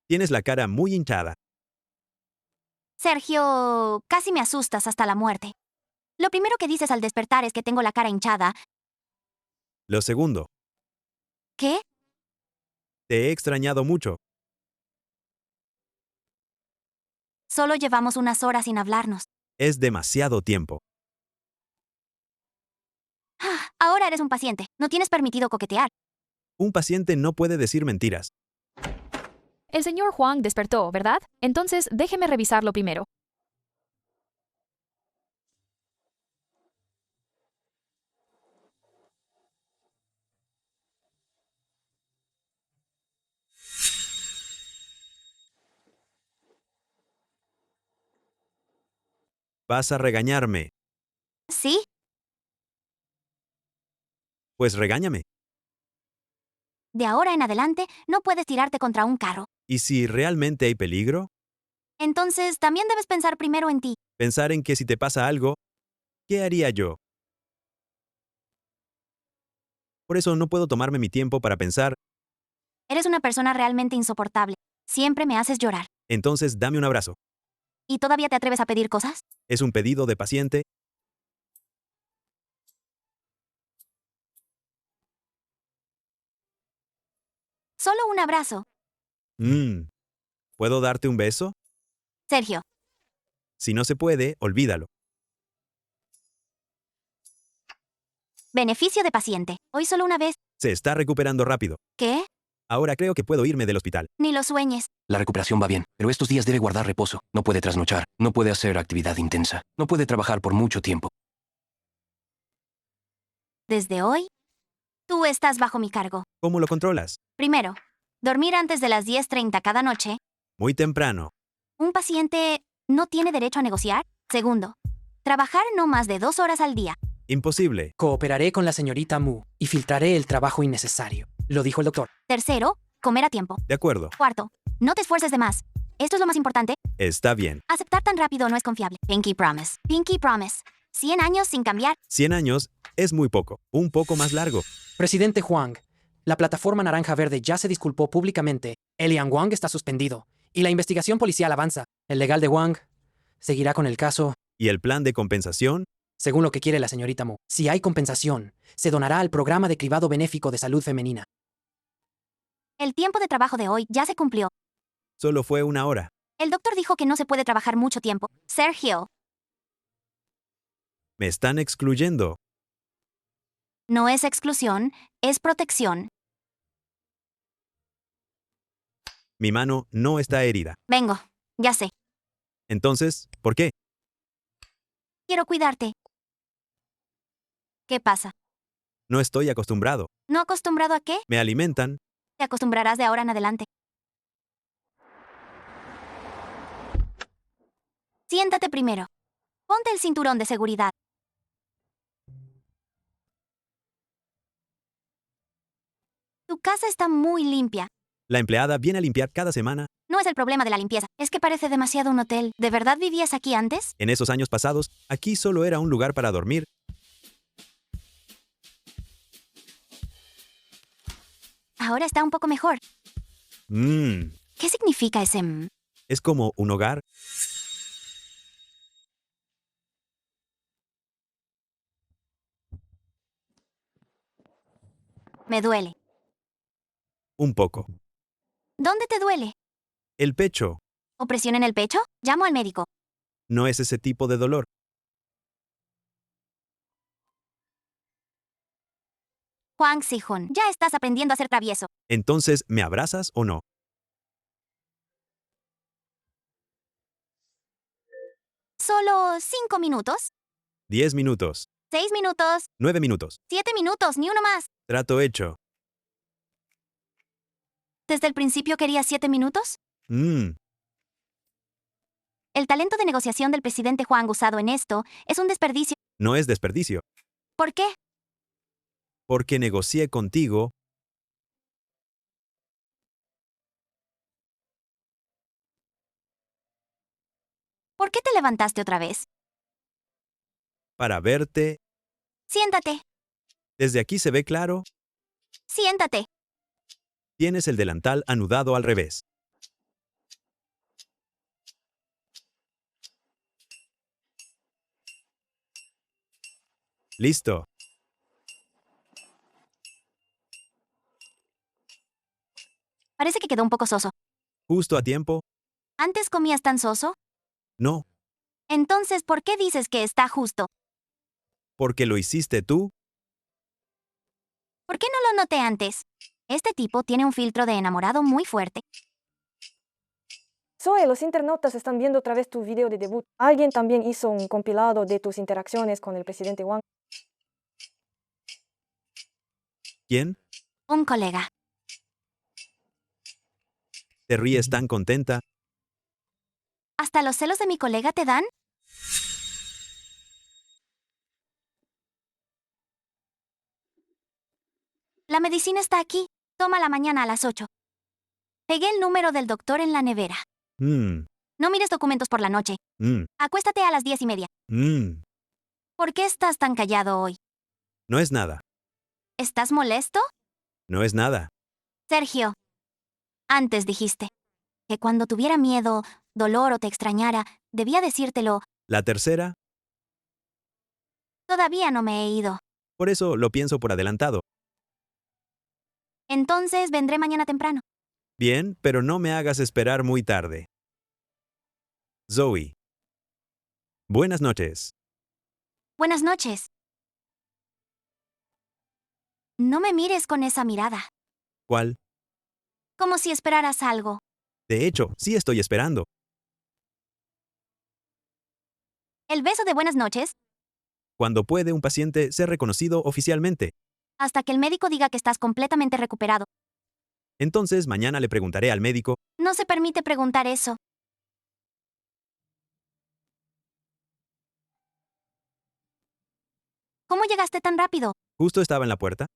Tienes la cara muy hinchada. Sergio, casi me asustas hasta la muerte. Lo primero que dices al despertar es que tengo la cara hinchada. Lo segundo, ¿Qué? te he extrañado mucho. Solo llevamos unas horas sin hablarnos. Es demasiado tiempo. Ahora eres un paciente. No tienes permitido coquetear. Un paciente no puede decir mentiras. El señor Huang despertó, ¿verdad? Entonces, déjeme revisarlo primero. ¿Vas a regañarme? ¿Sí? Pues regáñame. De ahora en adelante, no puedes tirarte contra un carro. ¿Y si realmente hay peligro? Entonces, también debes pensar primero en ti. Pensar en que si te pasa algo, ¿qué haría yo? Por eso no puedo tomarme mi tiempo para pensar. Eres una persona realmente insoportable. Siempre me haces llorar. Entonces dame un abrazo. ¿Y todavía te atreves a pedir cosas? Es un pedido de paciente. Solo un abrazo. ¿Puedo darte un beso? Sergio. Si no se puede, olvídalo. Beneficio de paciente. Hoy solo una vez. Se está recuperando rápido. ¿Qué? Ahora creo que puedo irme del hospital. Ni lo sueñes. La recuperación va bien, pero estos días debe guardar reposo. No puede trasnochar, no puede hacer actividad intensa, no puede trabajar por mucho tiempo. Desde hoy, tú estás bajo mi cargo. ¿Cómo lo controlas? Primero, dormir antes de las 10:30 cada noche. Muy temprano. ¿Un paciente no tiene derecho a negociar? Segundo, trabajar no más de 2 horas al día. Imposible. Cooperaré con la señorita Mu y filtraré el trabajo innecesario. Lo dijo el doctor. Tercero, comer a tiempo. De acuerdo. Cuarto, no te esfuerces de más. Esto es lo más importante. Está bien. Aceptar tan rápido no es confiable. Pinky Promise. Pinky Promise. 100 años sin cambiar. 100 años es muy poco. Un poco más largo. Presidente Huang, la plataforma Naranja Verde ya se disculpó públicamente. Elian Wang está suspendido. Y la investigación policial avanza. El legal de Wang seguirá con el caso. ¿Y el plan de compensación? Según lo que quiere la señorita Mu. Si hay compensación, se donará al programa de cribado benéfico de salud femenina. El tiempo de trabajo de hoy ya se cumplió. Solo fue una hora. El doctor dijo que no se puede trabajar mucho tiempo. Sergio, Me están excluyendo. no es exclusión, es protección. Mi mano no está herida. Vengo, ya sé. Entonces, ¿por qué? Quiero cuidarte. ¿Qué pasa? No estoy acostumbrado. ¿No acostumbrado a qué? Me alimentan. Te acostumbrarás de ahora en adelante. Siéntate primero. Ponte el cinturón de seguridad. Tu casa está muy limpia. La empleada viene a limpiar cada semana. No es el problema de la limpieza, es que parece demasiado un hotel. ¿De verdad vivías aquí antes? En esos años pasados, aquí solo era un lugar para dormir. Ahora está un poco mejor. ¿Qué significa ese Es como un hogar. Me duele. Un poco. ¿Dónde te duele? El pecho. ¿Opresión en el pecho? Llamo al médico. No es ese tipo de dolor. Huang Sijun, ya estás aprendiendo a ser travieso. Entonces, ¿me abrazas o no? ¿Solo 5 minutos? 10 minutos. 6 minutos. 9 minutos. 7 minutos, ni uno más. Trato hecho. ¿Desde el principio querías 7 minutos? El talento de negociación del presidente Huang usado en esto es un desperdicio. No es desperdicio. ¿Por qué? Porque negocié contigo. ¿Por qué te levantaste otra vez? Para verte. Siéntate. Desde aquí se ve claro. Siéntate. Tienes el delantal anudado al revés. Listo. Parece que quedó un poco soso. Justo a tiempo. ¿Antes comías tan soso? No, Entonces, ¿por qué dices que está justo? porque lo hiciste tú. ¿Por qué no lo noté antes? Este tipo tiene un filtro de enamorado muy fuerte. Zoe, los internautas están viendo otra vez tu video de debut. Alguien también hizo un compilado de tus interacciones con el presidente Wang. ¿Quién? Un colega. ¿Te ríes tan contenta? ¿Hasta los celos de mi colega te dan? La medicina está aquí. Tómala mañana a las 8. Pegué el número del doctor en la nevera. Mmm, No mires documentos por la noche. mmm, Acuéstate a las 10:30. mmm. ¿Por qué estás tan callado hoy? No es nada. ¿Estás molesto? No es nada. Sergio, antes dijiste que cuando tuviera miedo, dolor o te extrañara, debía decírtelo. La tercera, Todavía no me he ido. por eso lo pienso por adelantado. Entonces vendré mañana temprano. Bien, pero no me hagas esperar muy tarde. Zoe. Buenas noches. Buenas noches. No me mires con esa mirada, ¿Cuál? como si esperaras algo. De hecho, sí estoy esperando. El beso de buenas noches, Cuando puede un paciente ser reconocido oficialmente. hasta que el médico diga que estás completamente recuperado. Entonces mañana le preguntaré al médico. No se permite preguntar eso. ¿Cómo llegaste tan rápido? Justo estaba en la puerta.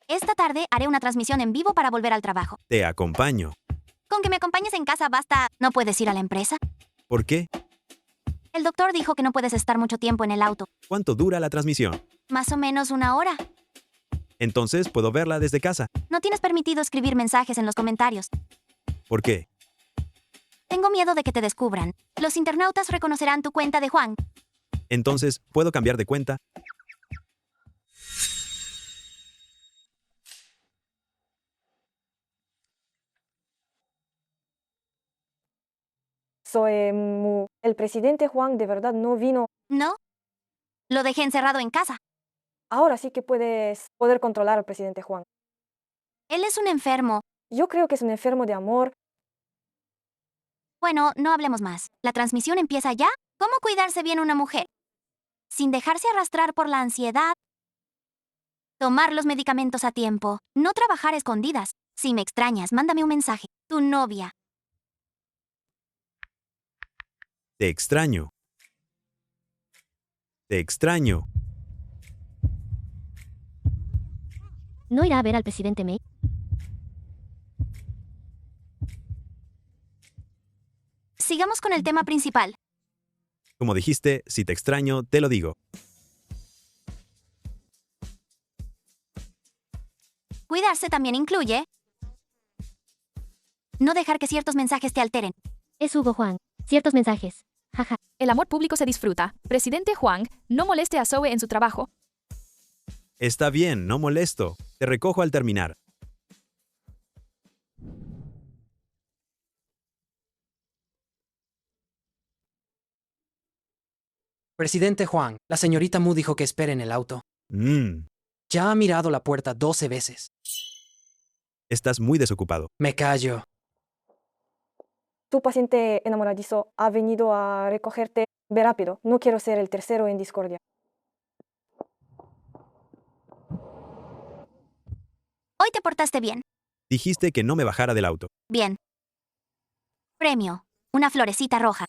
Esta tarde haré una transmisión en vivo para volver al trabajo. Te acompaño. Con que me acompañes en casa basta. ¿No puedes ir a la empresa? ¿Por qué? El doctor dijo que no puedes estar mucho tiempo en el auto. ¿Cuánto dura la transmisión? Más o menos 1 hora. Entonces puedo verla desde casa. No tienes permitido escribir mensajes en los comentarios. ¿Por qué? Tengo miedo de que te descubran. Los internautas reconocerán tu cuenta de Juan. Entonces, ¿puedo cambiar de cuenta? Zoe, el presidente Juan de verdad no vino. ¿No? Lo dejé encerrado en casa. Ahora sí que puedes poder controlar al presidente Juan. Él es un enfermo. Yo creo que es un enfermo de amor. Bueno, no hablemos más. ¿La transmisión empieza ya? ¿Cómo cuidarse bien una mujer? Sin dejarse arrastrar por la ansiedad. Tomar los medicamentos a tiempo. No trabajar a escondidas. Si me extrañas, mándame un mensaje. Tu novia. Te extraño. Te extraño. ¿No irá a ver al presidente May? Sigamos con el tema principal. Como dijiste, si te extraño, te lo digo. Cuidarse también incluye no dejar que ciertos mensajes te alteren. Es Hugo Juan. Ciertos mensajes. Jaja. El amor público se disfruta. Presidente Huang, no moleste a Zoe en su trabajo. Está bien, no molesto. Te recojo al terminar. Presidente Juan, la señorita Mu dijo que espere en el auto. Ya ha mirado la puerta 12 veces. Estás muy desocupado. Me callo. Tu paciente enamoradizo ha venido a recogerte. Ve rápido, no quiero ser el tercero en discordia. Hoy te portaste bien. Dijiste que no me bajara del auto. Bien. Premio. Una florecita roja.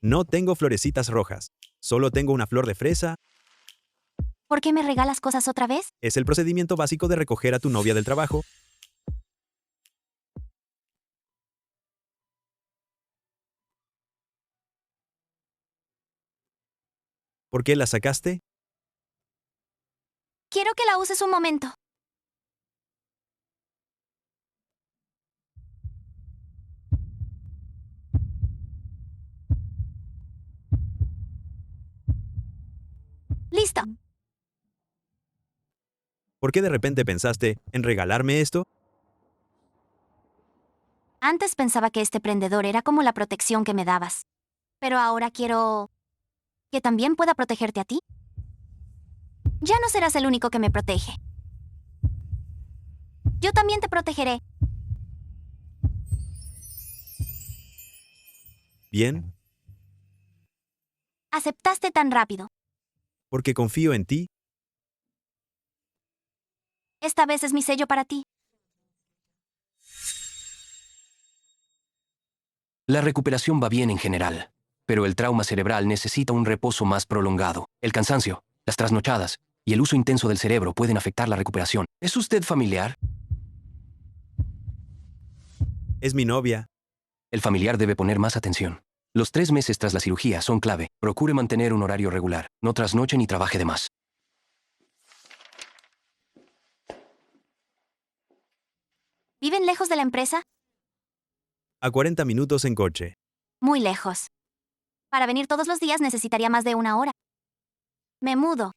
No tengo florecitas rojas. Solo tengo una flor de fresa. ¿Por qué me regalas cosas otra vez? Es el procedimiento básico de recoger a tu novia del trabajo. ¿Por qué la sacaste? Quiero que la uses un momento. Listo. ¿Por qué de repente pensaste en regalarme esto? Antes pensaba que este prendedor era como la protección que me dabas. Pero ahora quiero que también pueda protegerte a ti. Ya no serás el único que me protege. Yo también te protegeré. Bien, Aceptaste tan rápido. porque confío en ti. Esta vez es mi sello para ti. La recuperación va bien en general, pero el trauma cerebral necesita un reposo más prolongado. El cansancio, las trasnochadas y el uso intenso del cerebro pueden afectar la recuperación. ¿Es usted familiar? Es mi novia. El familiar debe poner más atención. Los 3 meses tras la cirugía son clave. Procure mantener un horario regular. No trasnoche ni trabaje de más. ¿Viven lejos de la empresa? A 40 minutos en coche. Muy lejos. Para venir todos los días necesitaría más de 1 hora. Me mudo.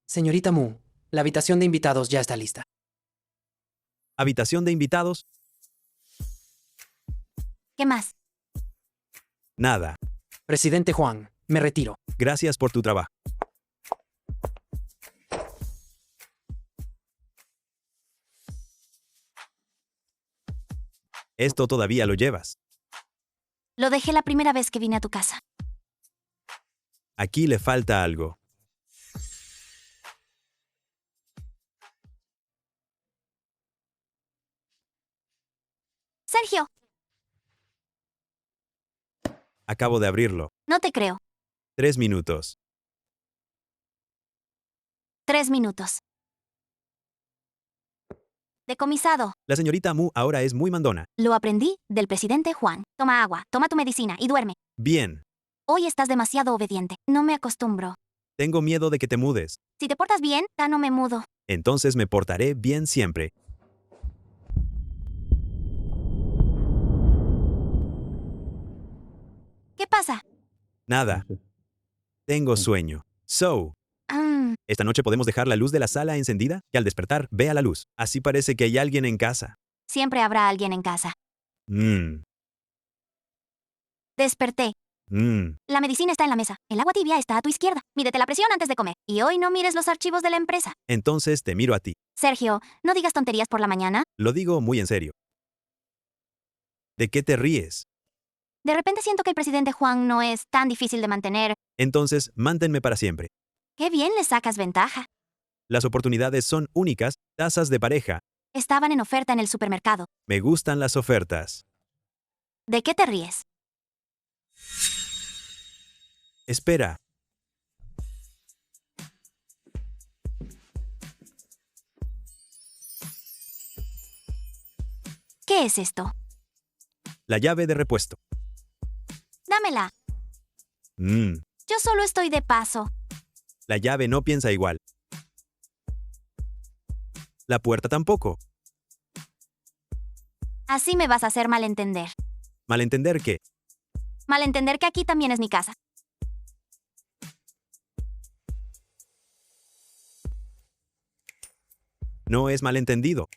Señorita Mu, la habitación de invitados ya está lista. Habitación de invitados. ¿Qué más? Nada. Presidente Juan, me retiro. Gracias por tu trabajo. Esto todavía lo llevas. Lo dejé la primera vez que vine a tu casa. Aquí le falta algo. Sergio, Acabo de abrirlo. no te creo. 3 minutos. 3 minutos. Decomisado. La señorita Mu ahora es muy mandona. Lo aprendí del presidente Juan. Toma agua, toma tu medicina y duerme. Bien. Hoy estás demasiado obediente. No me acostumbro. Tengo miedo de que te mudes. Si te portas bien, ya no me mudo. Entonces me portaré bien siempre. ¿Qué pasa? Nada. Tengo sueño. So, esta noche podemos dejar la luz de la sala encendida y al despertar, vea la luz. Así parece que hay alguien en casa. Siempre habrá alguien en casa. Mmm. Desperté. La medicina está en la mesa. El agua tibia está a tu izquierda. Mídete la presión antes de comer. Y hoy no mires los archivos de la empresa. Entonces te miro a ti. Sergio, no digas tonterías por la mañana. Lo digo muy en serio. ¿De qué te ríes? De repente siento que el presidente Juan no es tan difícil de mantener. Entonces, manténme para siempre. Qué bien le sacas ventaja. Las oportunidades son únicas, tasas de pareja. Estaban en oferta en el supermercado. Me gustan las ofertas. ¿De qué te ríes? Espera. ¿Qué es esto? La llave de repuesto. Dámela. Yo solo estoy de paso. La llave no piensa igual. La puerta tampoco. Así me vas a hacer malentender. ¿Malentender qué? Malentender que aquí también es mi casa. No es malentendido.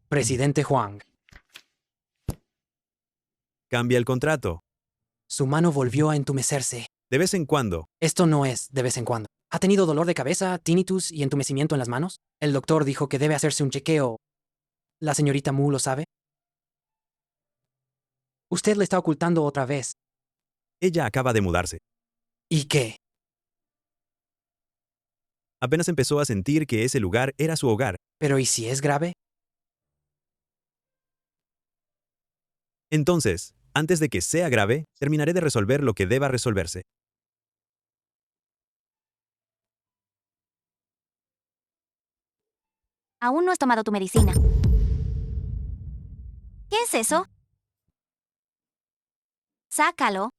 Presidente Juan, Cambia el contrato. su mano volvió a entumecerse. De vez en cuando. Esto no es de vez en cuando. ¿Ha tenido dolor de cabeza, tinnitus y entumecimiento en las manos? El doctor dijo que debe hacerse un chequeo. ¿La señorita Mu lo sabe? Usted le está ocultando otra vez. Ella acaba de mudarse. ¿Y qué? Apenas empezó a sentir que ese lugar era su hogar. ¿Pero y si es grave? Entonces, antes de que sea grave, terminaré de resolver lo que deba resolverse. Aún no has tomado tu medicina. ¿Qué es eso? Sácalo.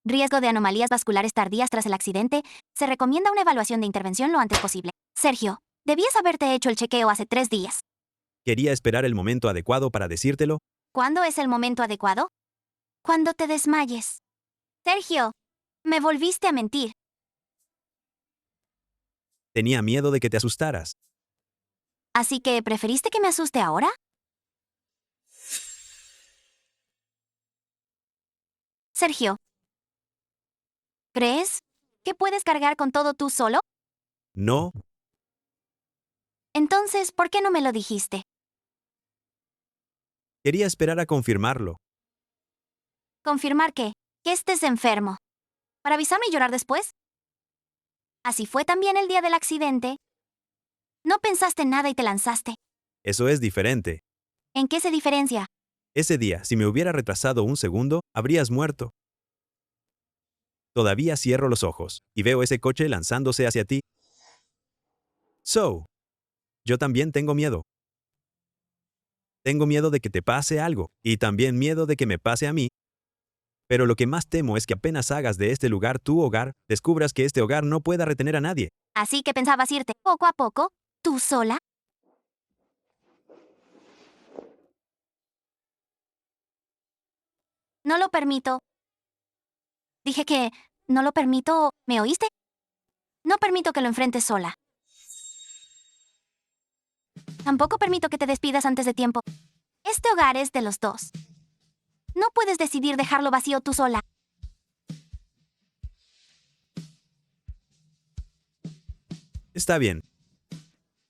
Riesgo de anomalías vasculares tardías tras el accidente. Se recomienda una evaluación de intervención lo antes posible. Sergio, debías haberte hecho el chequeo hace 3 días. Quería esperar el momento adecuado para decírtelo. ¿Cuándo es el momento adecuado? Cuando te desmayes. Sergio, me volviste a mentir. Tenía miedo de que te asustaras. ¿Así que preferiste que me asuste ahora? Sergio, ¿crees que puedes cargar con todo tú solo? No, Entonces, ¿por qué no me lo dijiste? quería esperar a confirmarlo. Confirmar que estés enfermo. ¿Para avisarme y llorar después? Así fue también el día del accidente. No pensaste en nada y te lanzaste. Eso es diferente. ¿En qué se diferencia? Ese día, si me hubiera retrasado un segundo, habrías muerto. Todavía cierro los ojos y veo ese coche lanzándose hacia ti. Yo también tengo miedo. Tengo miedo de que te pase algo y también miedo de que me pase a mí. Pero lo que más temo es que apenas hagas de este lugar tu hogar, descubras que este hogar no pueda retener a nadie. Así que pensabas irte poco a poco, tú sola. No lo permito. Dije que no lo permito. ¿Me oíste? No permito que lo enfrentes sola. Tampoco permito que te despidas antes de tiempo. Este hogar es de los dos. No puedes decidir dejarlo vacío tú sola. Está bien,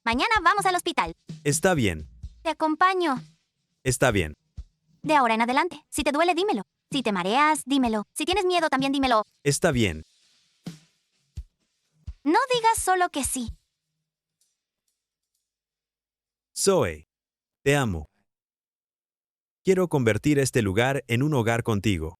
Mañana vamos al hospital. está bien, Te acompaño. está bien. De ahora en adelante. Si te duele, dímelo. Si te mareas, dímelo. Si tienes miedo, también dímelo. Está bien. No digas solo que sí. Zoe, te amo. Quiero convertir este lugar en un hogar contigo.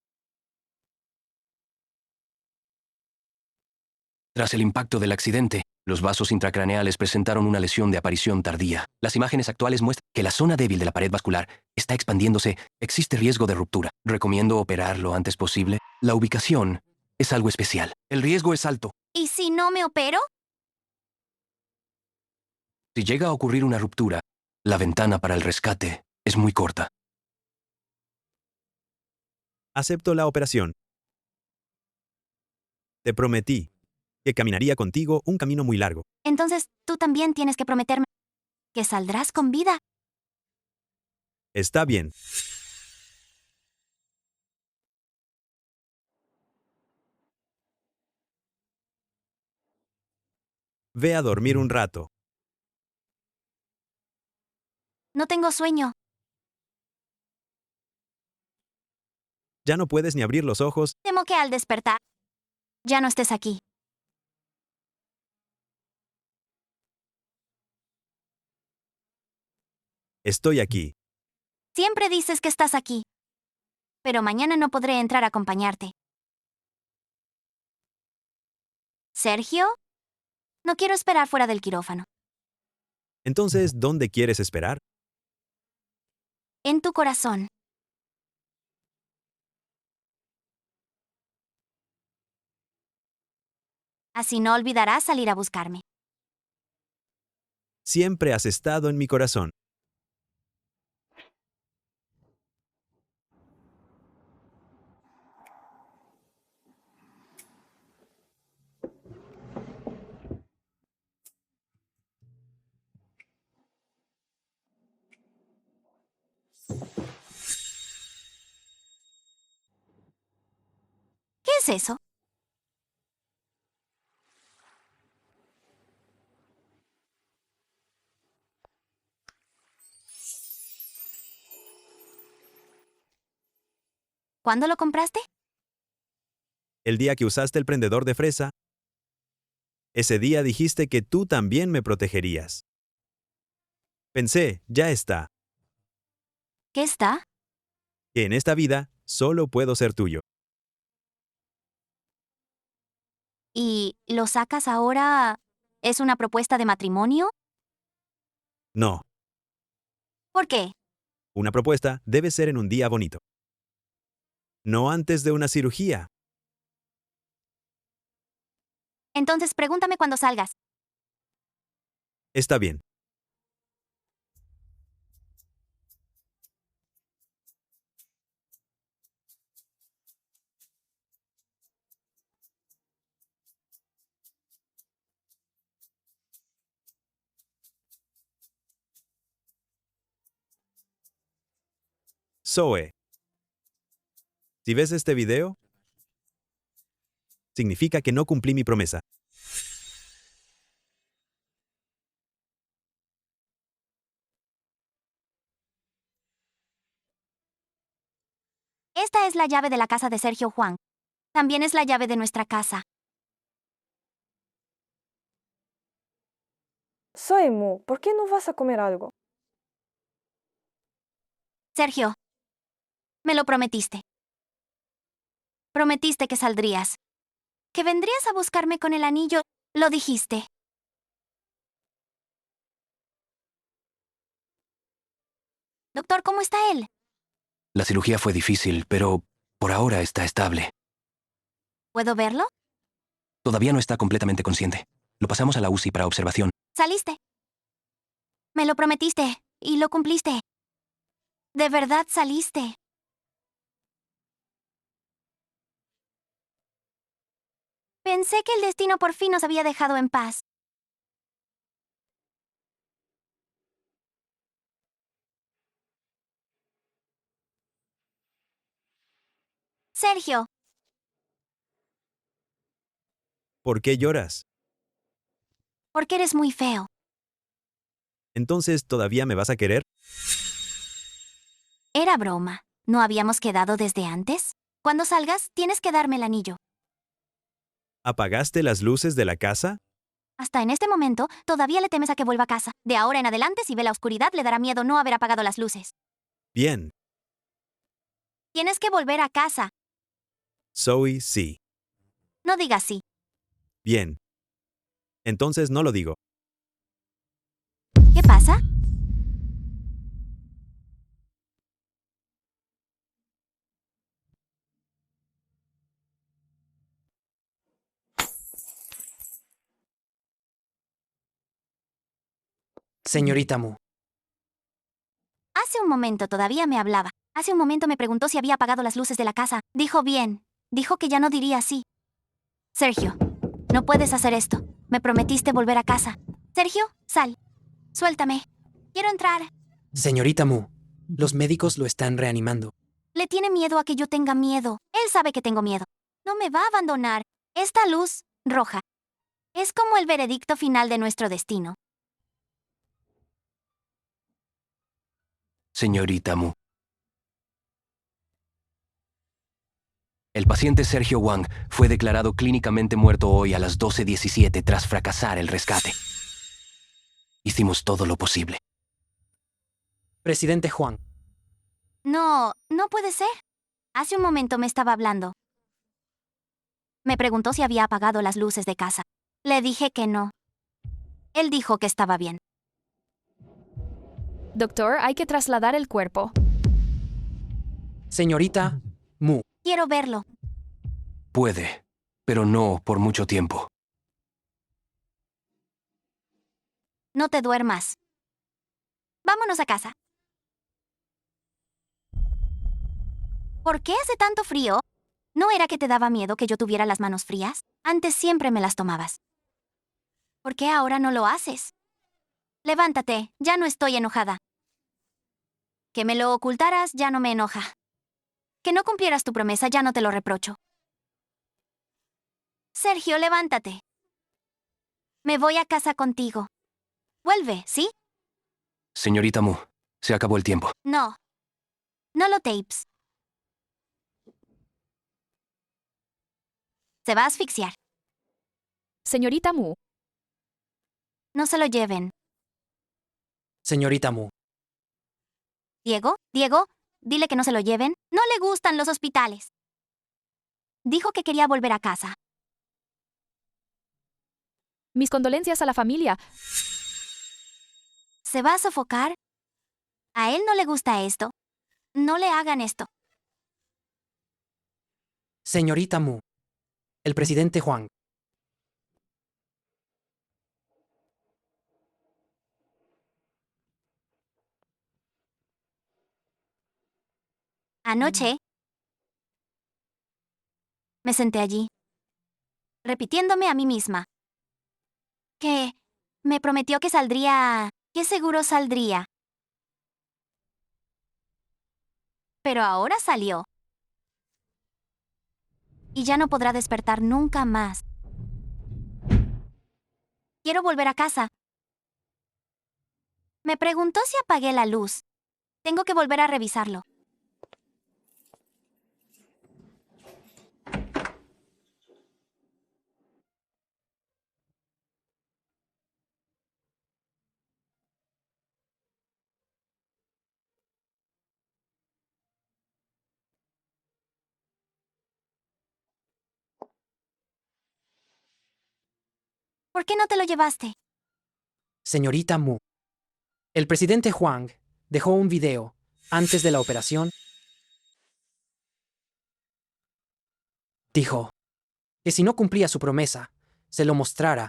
Tras el impacto del accidente, los vasos intracraneales presentaron una lesión de aparición tardía. Las imágenes actuales muestran que la zona débil de la pared vascular está expandiéndose. Existe riesgo de ruptura. Recomiendo operar lo antes posible. La ubicación es algo especial. El riesgo es alto. ¿Y si no me opero? Si llega a ocurrir una ruptura, la ventana para el rescate es muy corta. Acepto la operación. Te prometí que caminaría contigo un camino muy largo. Entonces, tú también tienes que prometerme que saldrás con vida. Está bien. Ve a dormir un rato. No tengo sueño. Ya no puedes ni abrir los ojos. Temo que al despertar, ya no estés aquí. Estoy aquí. Siempre dices que estás aquí. Pero mañana no podré entrar a acompañarte. ¿Sergio? No quiero esperar fuera del quirófano. Entonces, ¿dónde quieres esperar? En tu corazón. Así no olvidarás salir a buscarme. Siempre has estado en mi corazón. ¿Qué es eso? ¿Cuándo lo compraste? El día que usaste el prendedor de fresa, ese día dijiste que tú también me protegerías. Pensé, ya está, ¿Qué está? que en esta vida solo puedo ser tuyo. ¿Y lo sacas ahora? ¿Es una propuesta de matrimonio? No, ¿Por qué? una propuesta debe ser en un día bonito. No antes de una cirugía. Entonces pregúntame cuando salgas. Está bien. Zoe. Si ves este video, significa que no cumplí mi promesa. Esta es la llave de la casa de Sergio Juan. También es la llave de nuestra casa. Soy Mu, ¿por qué no vas a comer algo? Sergio, me lo prometiste. Prometiste que saldrías. Que vendrías a buscarme con el anillo. Lo dijiste. Doctor, ¿cómo está él? La cirugía fue difícil, pero por ahora está estable. ¿Puedo verlo? Todavía no está completamente consciente. Lo pasamos a la UCI para observación. Saliste. Me lo prometiste y lo cumpliste. De verdad saliste. Pensé que el destino por fin nos había dejado en paz. Sergio, ¿Por qué lloras? porque eres muy feo. Entonces, ¿todavía me vas a querer? Era broma. ¿No habíamos quedado desde antes? Cuando salgas, tienes que darme el anillo. ¿Apagaste las luces de la casa? Hasta en este momento, todavía le temes a que vuelva a casa. De ahora en adelante, si ve la oscuridad, le dará miedo no haber apagado las luces. Bien. Tienes que volver a casa. Zoe, sí. No digas sí. Bien. Entonces no lo digo. ¿Qué pasa? Señorita Mu, Hace un momento todavía me hablaba. Hace un momento me preguntó si había apagado las luces de la casa. Dijo bien. Dijo que ya no diría sí. Sergio, no puedes hacer esto. Me prometiste volver a casa. Sergio, sal. Suéltame. Quiero entrar. señorita Mu, los médicos lo están reanimando. Le tiene miedo a que yo tenga miedo. Él sabe que tengo miedo. No me va a abandonar. Esta luz roja es como el veredicto final de nuestro destino. Señorita Mu. El paciente Sergio Wang fue declarado clínicamente muerto hoy a las 12:17 tras fracasar el rescate. Hicimos todo lo posible. Presidente Juan, No, no puede ser. Hace un momento me estaba hablando. Me preguntó si había apagado las luces de casa. Le dije que no. Él dijo que estaba bien. Doctor, hay que trasladar el cuerpo. señorita Mu, Quiero verlo. Puede, pero no por mucho tiempo. No te duermas. Vámonos a casa. ¿Por qué hace tanto frío? ¿No era que te daba miedo que yo tuviera las manos frías? Antes siempre me las tomabas. ¿Por qué ahora no lo haces? Levántate, ya no estoy enojada. Que me lo ocultaras ya no me enoja. Que no cumplieras tu promesa ya no te lo reprocho. Sergio, levántate. Me voy a casa contigo. Vuelve, ¿sí? Señorita Mu, se acabó el tiempo. No. No lo tapes. Se va a asfixiar. Señorita Mu, No se lo lleven. señorita Mu, Diego, dile que no se lo lleven. No le gustan los hospitales. Dijo que quería volver a casa. Mis condolencias a la familia. ¿Se va a sofocar? A él no le gusta esto. No le hagan esto. Señorita Mu. El presidente Huang. Anoche me senté allí, repitiéndome a mí misma que me prometió que saldría, que seguro saldría. Pero ahora salió. Y ya no podrá despertar nunca más. Quiero volver a casa. Me preguntó si apagué la luz. Tengo que volver a revisarlo. ¿Por qué no te lo llevaste? Señorita Mu. El presidente Huang dejó un video antes de la operación. Dijo que si no cumplía su promesa, se lo mostrara.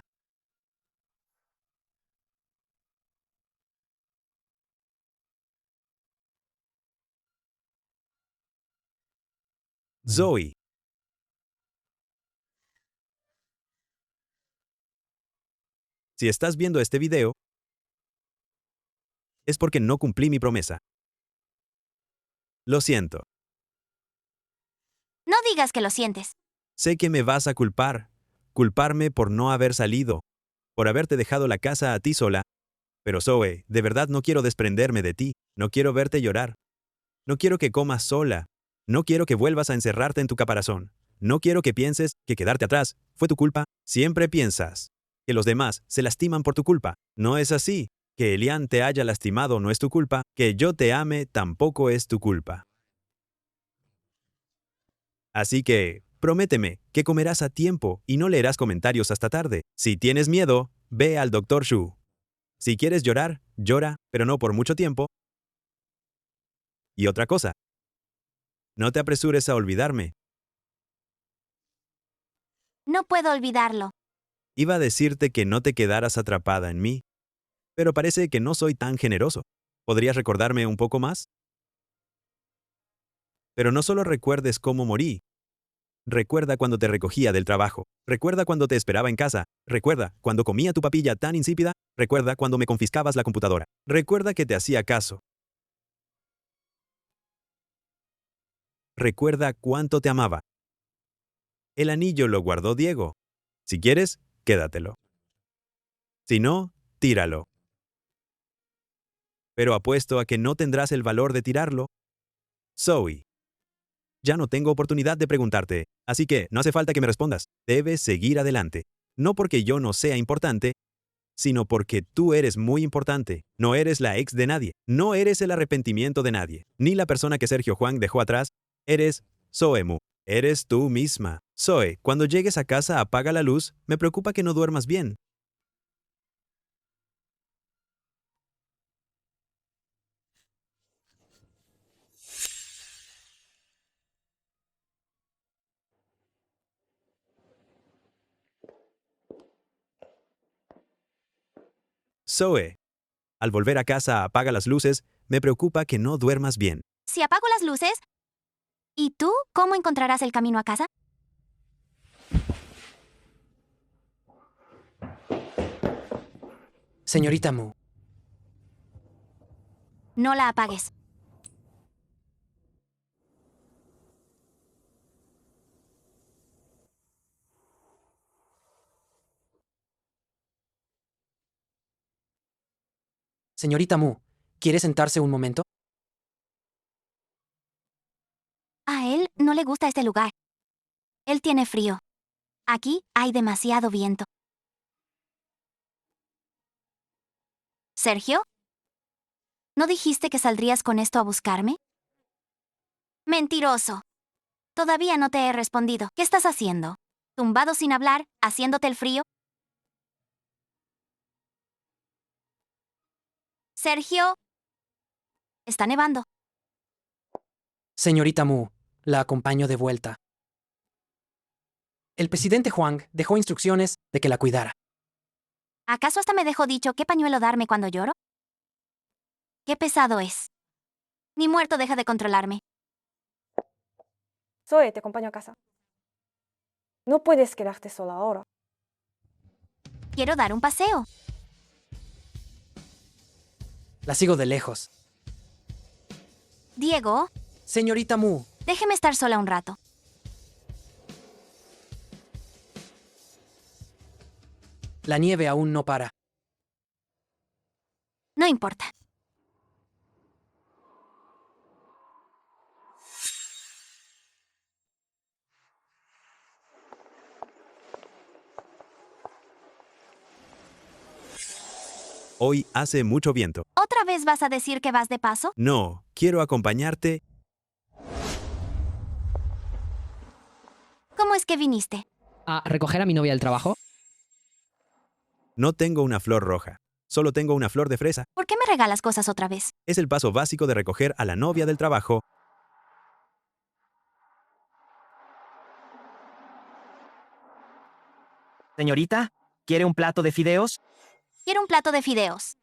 Zoe. Si estás viendo este video, es porque no cumplí mi promesa. Lo siento. No digas que lo sientes. Sé que me vas a culparme por no haber salido, por haberte dejado la casa a ti sola. Pero Zoe, de verdad no quiero desprenderme de ti, no quiero verte llorar. No quiero que comas sola, no quiero que vuelvas a encerrarte en tu caparazón. No quiero que pienses que quedarte atrás fue tu culpa. Siempre piensas que los demás se lastiman por tu culpa. No es así. Que Elian te haya lastimado no es tu culpa, que yo te ame tampoco es tu culpa. Así que, prométeme que comerás a tiempo y no leerás comentarios hasta tarde. Si tienes miedo, ve al Dr. Shu. Si quieres llorar, llora, pero no por mucho tiempo. Y otra cosa, no te apresures a olvidarme. No puedo olvidarlo. Iba a decirte que no te quedaras atrapada en mí, pero parece que no soy tan generoso. ¿Podrías recordarme un poco más? Pero no solo recuerdes cómo morí. Recuerda cuando te recogía del trabajo. Recuerda cuando te esperaba en casa. Recuerda cuando comía tu papilla tan insípida. Recuerda cuando me confiscabas la computadora. Recuerda que te hacía caso. Recuerda cuánto te amaba. El anillo lo guardó Diego. Si quieres, quédatelo. Si no, tíralo. Pero apuesto a que no tendrás el valor de tirarlo. Zoe. Ya no tengo oportunidad de preguntarte, así que no hace falta que me respondas. Debes seguir adelante. No porque yo no sea importante, sino porque tú eres muy importante. No eres la ex de nadie. No eres el arrepentimiento de nadie. Ni la persona que Sergio Huang dejó atrás. Eres Zoe Mu. Eres tú misma. Zoe, cuando llegues a casa apaga la luz. Me preocupa que no duermas bien. Zoe, al volver a casa apaga las luces. Me preocupa que no duermas bien. Si apago las luces, ¿y tú cómo encontrarás el camino a casa? Señorita Mu. No la apagues. Señorita Mu, ¿quiere sentarse un momento? A él no le gusta este lugar. Él tiene frío. Aquí hay demasiado viento. ¿Sergio? ¿No dijiste que saldrías con esto a buscarme? Mentiroso. Todavía no te he respondido. ¿Qué estás haciendo? ¿Tumbado sin hablar, haciéndote el frío? Sergio. Está nevando. Señorita Mu, la acompaño de vuelta. El presidente Huang dejó instrucciones de que la cuidara. ¿Acaso hasta me dejó dicho qué pañuelo darme cuando lloro? Qué pesado es. Ni muerto deja de controlarme. Zoe, te acompaño a casa. No puedes quedarte sola ahora. Quiero dar un paseo. La sigo de lejos. Diego, Señorita Mu, déjeme estar sola un rato. la nieve aún no para. No importa. Hoy hace mucho viento. ¿Otra vez vas a decir que vas de paso? No, quiero acompañarte. ¿Cómo es que viniste? ¿A recoger a mi novia del trabajo? No tengo una flor roja. Solo tengo una flor de fresa. ¿Por qué me regalas cosas otra vez? Es el paso básico de recoger a la novia del trabajo. Señorita, ¿quiere un plato de fideos? Quiero un plato de fideos.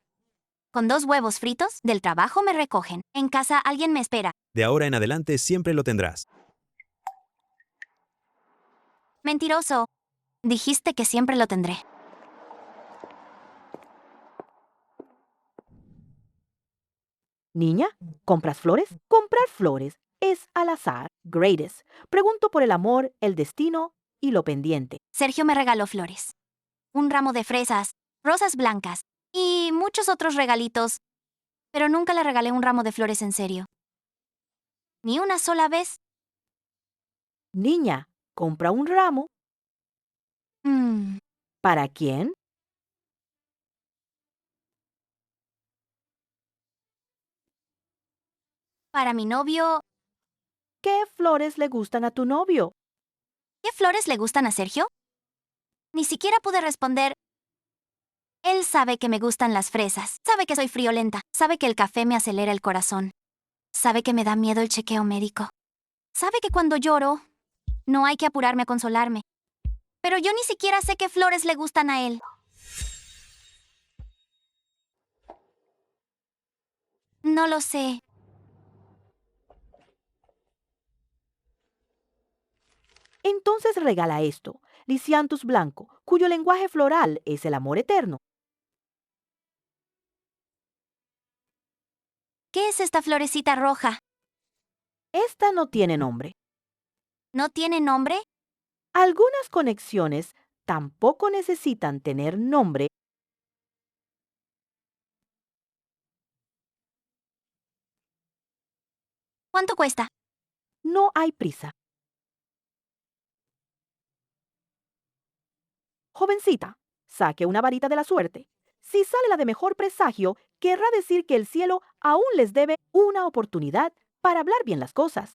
Con 2 huevos fritos, del trabajo me recogen. En casa alguien me espera. De ahora en adelante siempre lo tendrás. Mentiroso. Dijiste que siempre lo tendré. Niña, ¿compras flores? Comprar flores es al azar, greatest. Pregunto por el amor, el destino y lo pendiente. Sergio me regaló flores. Un ramo de fresas, rosas blancas y muchos otros regalitos. Pero nunca le regalé un ramo de flores en serio. Ni una sola vez. Niña, compra un ramo. ¿Para quién? Para mi novio. ¿Qué flores le gustan a tu novio? ¿Qué flores le gustan a Sergio? Ni siquiera pude responder. Él sabe que me gustan las fresas, sabe que soy friolenta, sabe que el café me acelera el corazón, sabe que me da miedo el chequeo médico, sabe que cuando lloro, no hay que apurarme a consolarme. Pero yo ni siquiera sé qué flores le gustan a él. No lo sé. Entonces regala esto, Lysianthus blanco, cuyo lenguaje floral es el amor eterno. ¿Qué es esta florecita roja? Esta no tiene nombre. ¿No tiene nombre? Algunas conexiones tampoco necesitan tener nombre. ¿Cuánto cuesta? No hay prisa. Jovencita, saque una varita de la suerte. Si sale la de mejor presagio, querrá decir que el cielo aún les debe una oportunidad para hablar bien las cosas.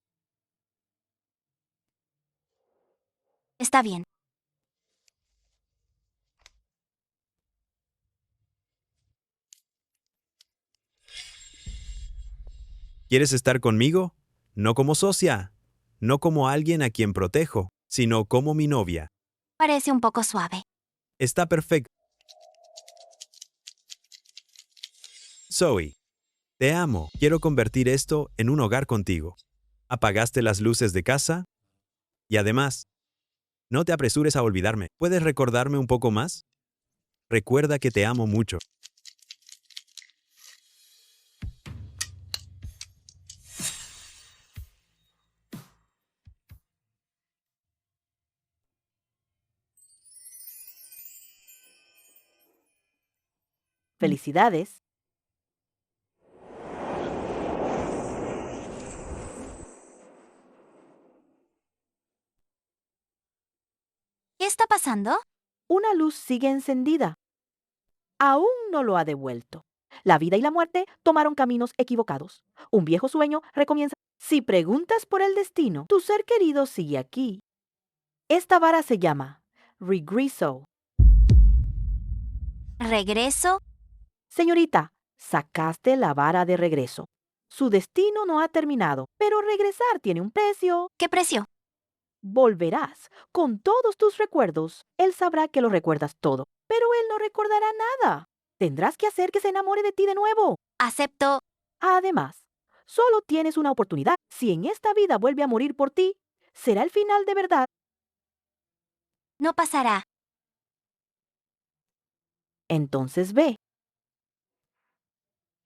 Está bien. ¿Quieres estar conmigo? No como socia, no como alguien a quien protejo, sino como mi novia. Parece un poco suave. Está perfecto. Zoe, te amo. Quiero convertir esto en un hogar contigo. ¿Apagaste las luces de casa? Y además, no te apresures a olvidarme. ¿Puedes recordarme un poco más? Recuerda que te amo mucho. Felicidades. ¿Qué está pasando? Una luz sigue encendida. Aún no lo ha devuelto. La vida y la muerte tomaron caminos equivocados. Un viejo sueño recomienza. Si preguntas por el destino, tu ser querido sigue aquí. Esta vara se llama Regreso. ¿Regreso? Señorita, Sacaste la vara de regreso. Su destino no ha terminado, pero regresar tiene un precio. ¿Qué precio? Volverás con todos tus recuerdos. Él sabrá que lo recuerdas todo, pero él no recordará nada. Tendrás que hacer que se enamore de ti de nuevo. Acepto. Además, solo tienes una oportunidad. Si en esta vida vuelve a morir por ti, será el final de verdad. No pasará. Entonces ve.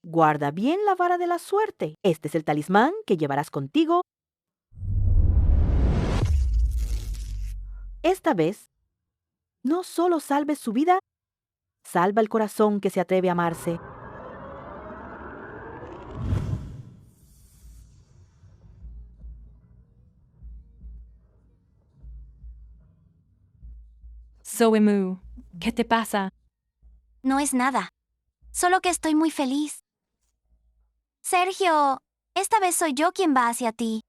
Guarda bien la vara de la suerte. Este es el talismán que llevarás contigo. Esta vez, no solo salves su vida, salva el corazón que se atreve a amarse. Zoe Mu, ¿qué te pasa? No es nada. Solo que estoy muy feliz. Sergio, esta vez soy yo quien va hacia ti.